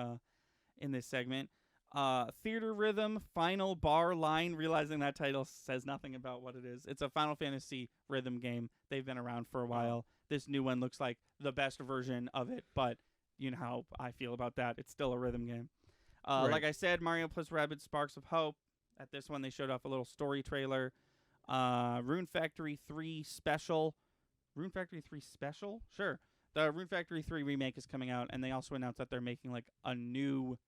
segment. Theater Rhythm Final Bar Line, realizing that title says nothing about what it is. It's a Final Fantasy rhythm game. They've been around for a while. This new one looks like the best version of it, but you know how I feel about that. It's still a rhythm game. Right. Like I said, Mario plus Rabbids Sparks of Hope. At this one, they showed off a little story trailer. Rune Factory 3 Special. Rune Factory 3 Special? Sure. The Rune Factory 3 remake is coming out, and they also announced that they're making like a new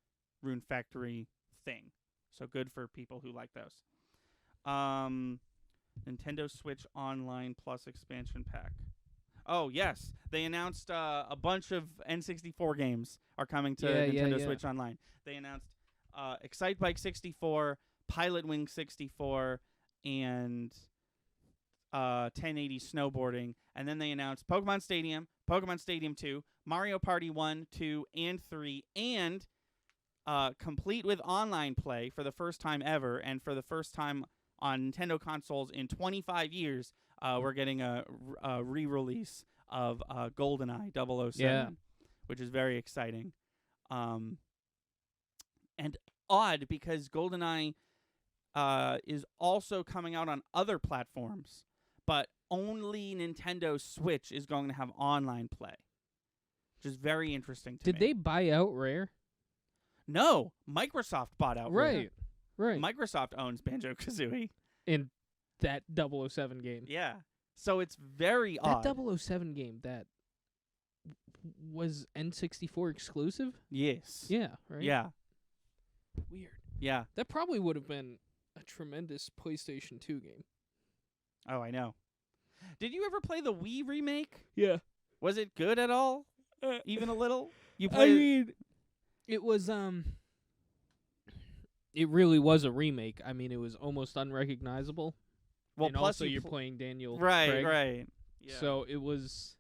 Rune Factory thing. So good for people who like those. Nintendo Switch Online Plus expansion pack. Oh, yes. They announced a bunch of N64 games are coming to Nintendo Switch Online. They announced Excite Bike 64, Pilot Wing 64, and 1080 Snowboarding. And then they announced Pokemon Stadium 2, Mario Party 1, 2, and 3, and complete with online play for the first time ever, and for the first time on Nintendo consoles in 25 years, we're getting a re-release of GoldenEye 007, which is very exciting. And odd, because GoldenEye is also coming out on other platforms, but only Nintendo Switch is going to have online play, which is very interesting to me. Did they buy out Rare? No, Microsoft bought out Rare. Right. Microsoft owns Banjo-Kazooie. In that 007 game. Yeah. So it's very odd. That 007 game that was N64 exclusive? Yes. Yeah, right? Yeah. Weird. Yeah. That probably would have been a tremendous PlayStation 2 game. Oh, I know. Did you ever play the Wii remake? Yeah. Was it good at all? Even a little? You I played mean, it was, it really was a remake. I mean, it was almost unrecognizable. well, and plus also you're pl- playing Daniel Right, Craig. right. Yeah. So it was,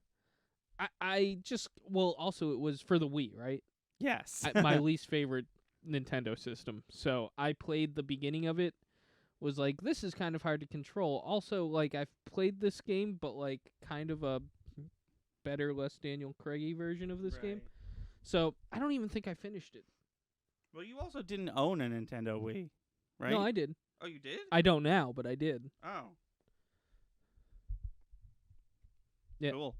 I just, well, also it was for the Wii, right? yes. My least favorite Nintendo system. So I played the beginning of it, was like, this is kind of hard to control. Also, like, I've played this game, but, like, kind of a better, less Daniel Craig-y version of this game. So I don't even think I finished it. Well, you also didn't own a Nintendo Wii, right? No, I did. Oh, you did? I don't now, but I did. Oh. Yeah. Cool.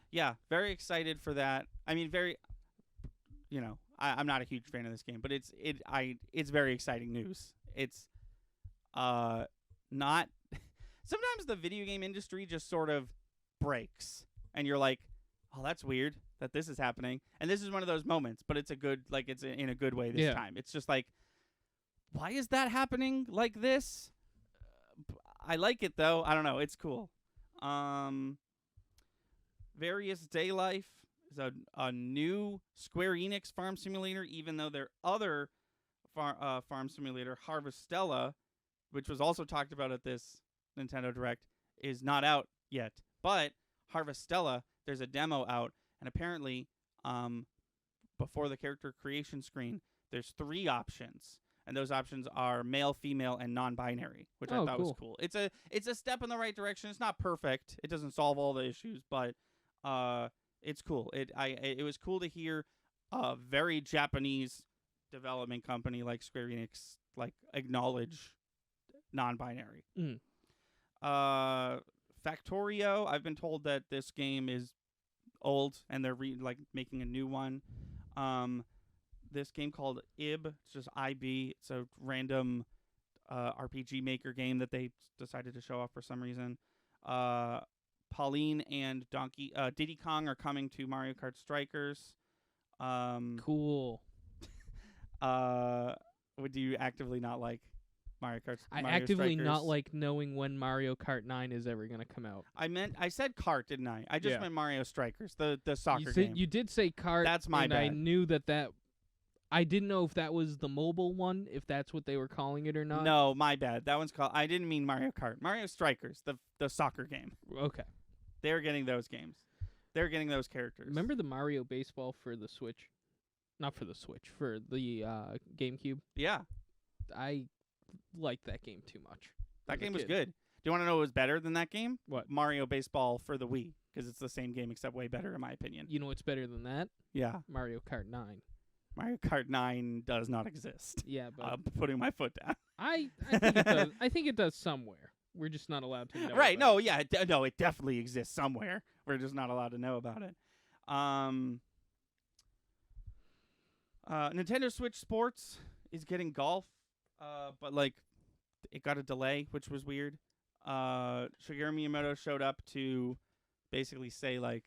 Yeah, very excited for that. I mean, I'm not a huge fan of this game, but it's very exciting news. It's not sometimes the video game industry just sort of breaks and you're like, "Oh, that's weird that this is happening." And this is one of those moments, but it's in a good way this time. It's just like, why is that happening like this? I like it though. I don't know. It's cool. Various Day Life is a new Square Enix farm simulator, even though their other farm simulator, Harvestella, which was also talked about at this Nintendo Direct, is not out yet. But Harvestella, there's a demo out, and apparently, before the character creation screen, there's 3 options. And those options are male, female, and non-binary, which I thought was cool. It's a step in the right direction. It's not perfect. It doesn't solve all the issues, but it's cool. It was cool to hear a very Japanese development company like Square Enix like acknowledge non-binary. Factorio, I've been told that this game is old and they're making a new one. This game called IB, it's just IB. It's a random RPG Maker game that they decided to show off for some reason. Pauline and Diddy Kong are coming to Mario Kart Strikers. Cool. Would you actively not like Mario Kart? I Mario actively Strikers? not like knowing when Mario Kart 9 is ever going to come out. I said kart, didn't I? I just meant Mario Strikers, the soccer game. game. You did say kart. That's my bad. I knew that. I didn't know if that was the mobile one, if that's what they were calling it or not. No, my bad. That one's called. I didn't mean Mario Kart. Mario Strikers, the soccer game. Okay. They're getting those games. They're getting those characters. Remember the Mario Baseball for the Switch? Not for the Switch, for the GameCube? Yeah. I liked that game too much. That game was good. Do you want to know what was better than that game? What? Mario Baseball for the Wii, because it's the same game except way better in my opinion. You know what's better than that? Yeah. Mario Kart 9. Mario Kart 9 does not exist. Yeah, but I'm putting my foot down. I think it does. I think it does somewhere. We're just not allowed to know. Right? about No, it. yeah, it definitely exists somewhere. We're just not allowed to know about it. Nintendo Switch Sports is getting golf, but like it got a delay, which was weird. Shigeru Miyamoto showed up to basically say like,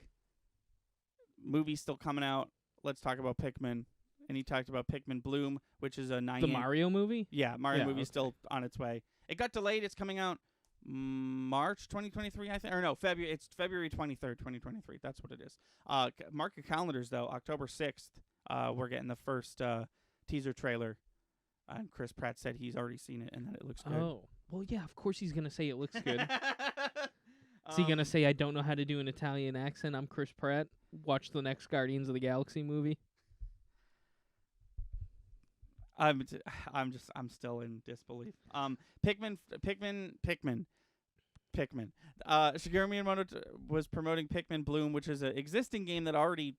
movie's still coming out. Let's talk about Pikmin. And he talked about Pikmin Bloom, which is a 9. The Mario movie? Yeah, Mario movie's okay. still on its way. It got delayed. It's coming out March 2023, I think. Or no, February. It's February 23rd, 2023. That's what it is. Mark your calendars, though. October 6th, we're getting the first teaser trailer. And Chris Pratt said he's already seen it and that it looks good. Oh. Well, yeah, of course he's going to say it looks good. Is he going to say, I don't know how to do an Italian accent? I'm Chris Pratt. Watch the next Guardians of the Galaxy movie. I'm still in disbelief. Pikmin. Shigeru Miyamoto was promoting Pikmin Bloom, which is an existing game that already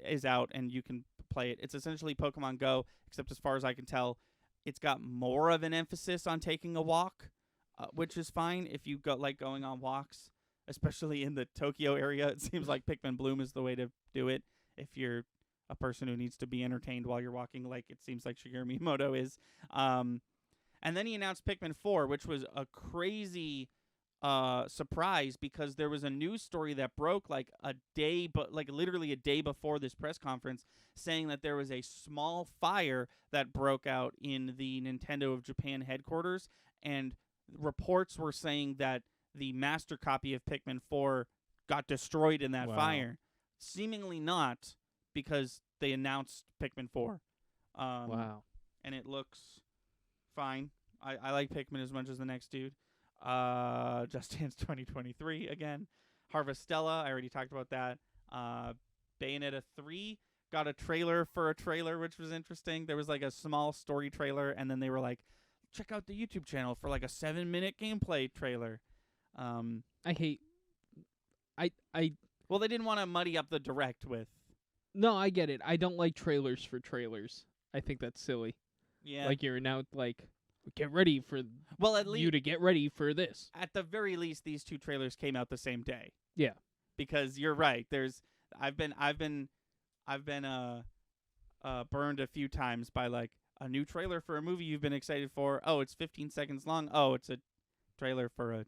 is out and you can play it. It's essentially Pokemon Go, except as far as I can tell, it's got more of an emphasis on taking a walk, which is fine if you like going on walks, especially in the Tokyo area. It seems like Pikmin Bloom is the way to do it if you're a person who needs to be entertained while you're walking, like it seems like Shigeru Miyamoto is. And then he announced Pikmin 4, which was a crazy surprise because there was a news story that broke like literally a day before this press conference, saying that there was a small fire that broke out in the Nintendo of Japan headquarters, and reports were saying that the master copy of Pikmin 4 got destroyed in that fire. Seemingly not, because they announced Pikmin 4. Wow. And it looks fine. I like Pikmin as much as the next dude. Just Dance 2023 again. Harvestella, I already talked about that. Bayonetta 3 got a trailer for a trailer, which was interesting. There was like a small story trailer, and then they were like, check out the YouTube channel for like a 7-minute gameplay trailer. Well, they didn't want to muddy up the direct with. No, I get it. I don't like trailers for trailers. I think that's silly. Yeah. Like you're now like, get ready for at least you to get ready for this. At the very least, these two trailers came out the same day. Yeah. Because you're right. I've been burned a few times by like a new trailer for a movie you've been excited for. Oh, it's 15 seconds long. Oh, it's a trailer for a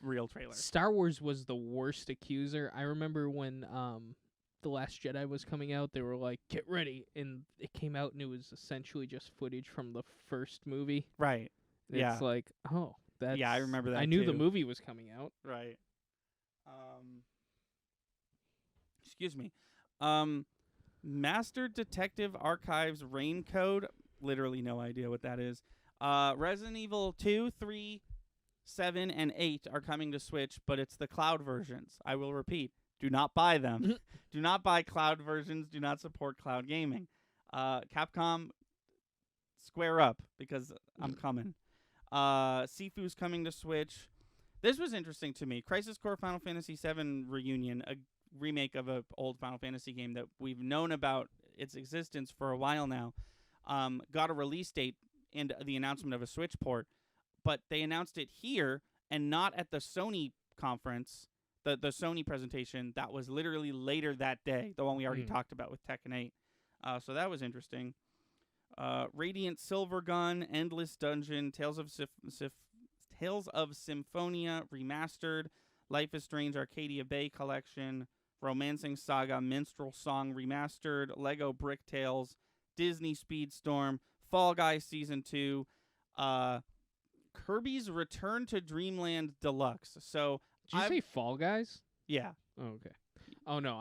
real trailer. Star Wars was the worst accuser. I remember when The Last Jedi was coming out, they were like, get ready, and it came out and it was essentially just footage from the first movie. Right. It's like, oh, that's... Yeah, I remember that I knew too. the movie was coming out. Right. Excuse me. Master Detective Archives Rain Code. Literally no idea what that is. Resident Evil 2, 3, 7, and 8 are coming to Switch, but it's the cloud versions. I will repeat. Do not buy them. Do not buy cloud versions. Do not support cloud gaming. Capcom, square up, because I'm coming. Sifu's coming to Switch. This was interesting to me. Crisis Core Final Fantasy VII Reunion, a remake of an old Final Fantasy game that we've known about its existence for a while now, got a release date and the announcement of a Switch port, but they announced it here and not at the Sony conference, the Sony presentation that was literally later that day, the one we already talked about with Tekken 8. So that was interesting. Radiant Silvergun, Endless Dungeon, Tales of Symphonia Remastered, Life is Strange Arcadia Bay Collection, Romancing Saga Minstrel Song Remastered, Lego Brick Tales, Disney Speedstorm, Fall Guys Season 2, Kirby's Return to Dreamland Deluxe. So did you say Fall Guys? Yeah. Oh, okay. Oh no,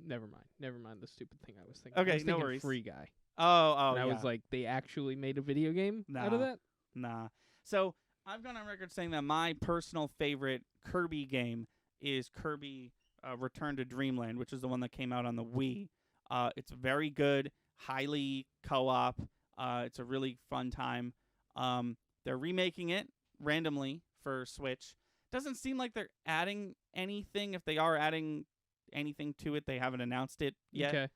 never mind the stupid thing I was thinking. Okay, I was thinking no worries. Free Guy. Oh, and I was like, they actually made a video game out of that? Nah. So I've gone on record saying that my personal favorite Kirby game is Kirby Return to Dreamland, which is the one that came out on the Wii. It's very good, highly co-op. It's a really fun time. They're remaking it randomly for Switch. Doesn't seem like they're adding anything. If they are adding anything to it, they haven't announced it yet. Okay.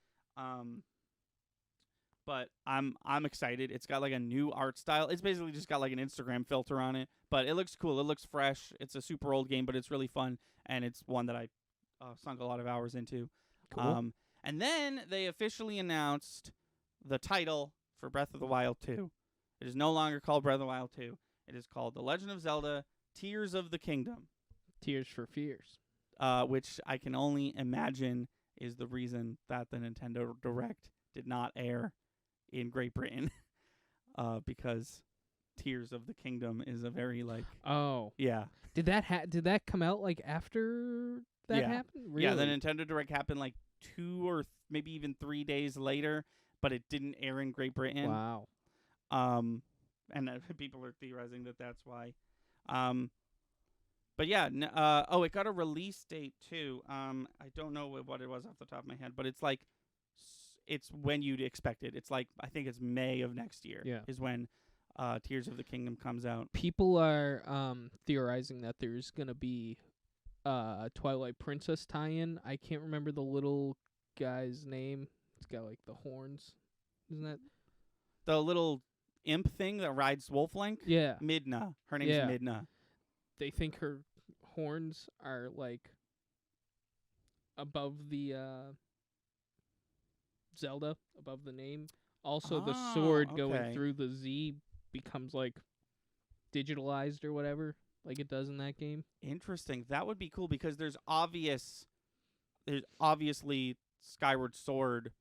But I'm excited. It's got like a new art style. It's basically just got like an Instagram filter on it, but it looks cool. It looks fresh. It's a super old game, but it's really fun, and it's one that I sunk a lot of hours into. Cool. And then they officially announced the title for Breath of the Wild 2. It is no longer called Breath of the Wild 2. It is called The Legend of Zelda: Tears of the Kingdom. Tears for Fears. Which I can only imagine is the reason that the Nintendo Direct did not air in Great Britain, because Tears of the Kingdom is a very like. Oh. Yeah. Did that come out like after that happened? Really? Yeah, the Nintendo Direct happened like 2 or maybe even 3 days later, but it didn't air in Great Britain. Wow. And people are theorizing that that's why. But yeah, it got a release date too. I don't know what it was off the top of my head, but it's like, it's when you'd expect it. It's like, I think it's May of next year. Yeah. Is when Tears of the Kingdom comes out. People are theorizing that there's gonna be a Twilight Princess tie-in. I can't remember the little guy's name. It's got like the horns. Isn't that the little imp thing that rides Wolflink? Yeah. Midna. Her name's Yeah. Midna. They think her horns are like above the Zelda, above the name. Also, the sword going through the Z becomes like digitalized or whatever, like it does in that game. Interesting. That would be cool because there's obviously Skyward Sword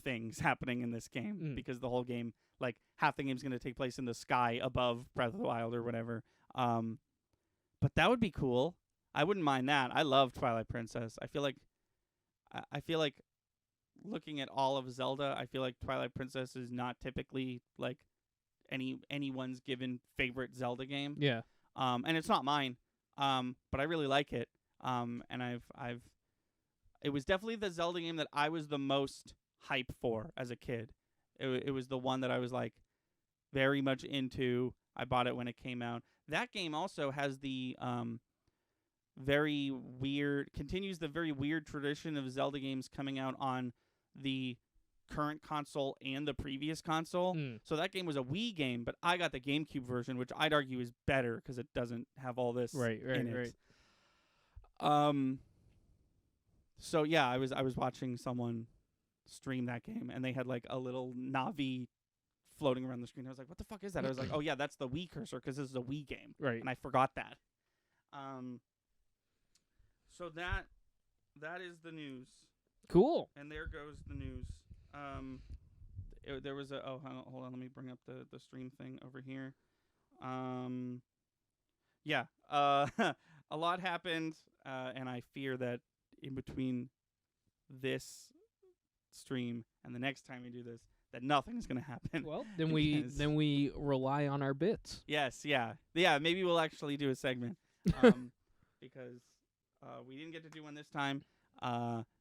things happening in this game because the whole game, like half the game's going to take place in the sky above Breath of the Wild or whatever. But that would be cool. I wouldn't mind that. I love Twilight Princess. I feel like looking at all of Zelda, I feel like Twilight Princess is not typically like anyone's given favorite Zelda game. Yeah. And it's not mine. But I really like it. And it was definitely the Zelda game that I was the most hype for as a kid. It was the one that I was like very much into. I bought it when it came out. That game also has the continues the very weird tradition of Zelda games coming out on the current console and the previous console. So that game was a Wii game, but I got the GameCube version, which I'd argue is better because it doesn't have all this in it. So yeah, I was watching someone stream that game, and they had like a little Navi floating around the screen. I was like, what the fuck is that? I was like, oh yeah, that's the Wii cursor because this is a Wii game. Right. And I forgot that. So that is the news. Cool. And there goes the news. There was hold on, let me bring up the stream thing over here. Yeah. A lot happened, and I fear that in between this stream and the next time we do this, that nothing's gonna happen. Well, then we rely on our bits. Yes, yeah. Maybe we'll actually do a segment, because we didn't get to do one this time,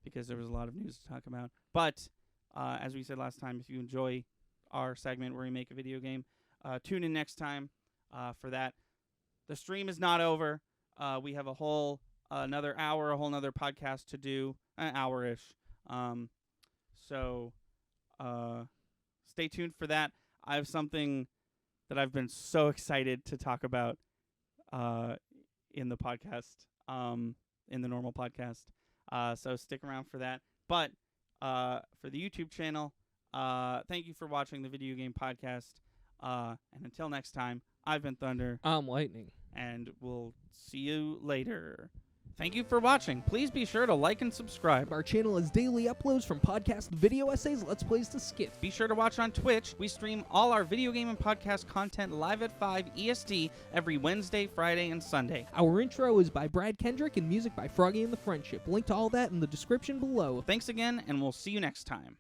because there was a lot of news to talk about. But as we said last time, if you enjoy our segment where we make a video game, tune in next time for that. The stream is not over. We have a whole another hour, a whole another podcast to do, an hour-ish. So stay tuned for that. I have something that I've been so excited to talk about in the podcast, in the normal podcast. So stick around for that. But for the YouTube channel, thank you for watching the Video Game Podcast. And until next time, I've been Thunder. I'm Lightning. And we'll see you later. Thank you for watching. Please be sure to like and subscribe. Our channel has daily uploads from podcast video essays, Let's Plays to skits. Be sure to watch on Twitch. We stream all our video game and podcast content live at 5 EST every Wednesday, Friday, and Sunday. Our intro is by Brad Kendrick and music by Froggy and the Friendship. Link to all that in the description below. Thanks again, and we'll see you next time.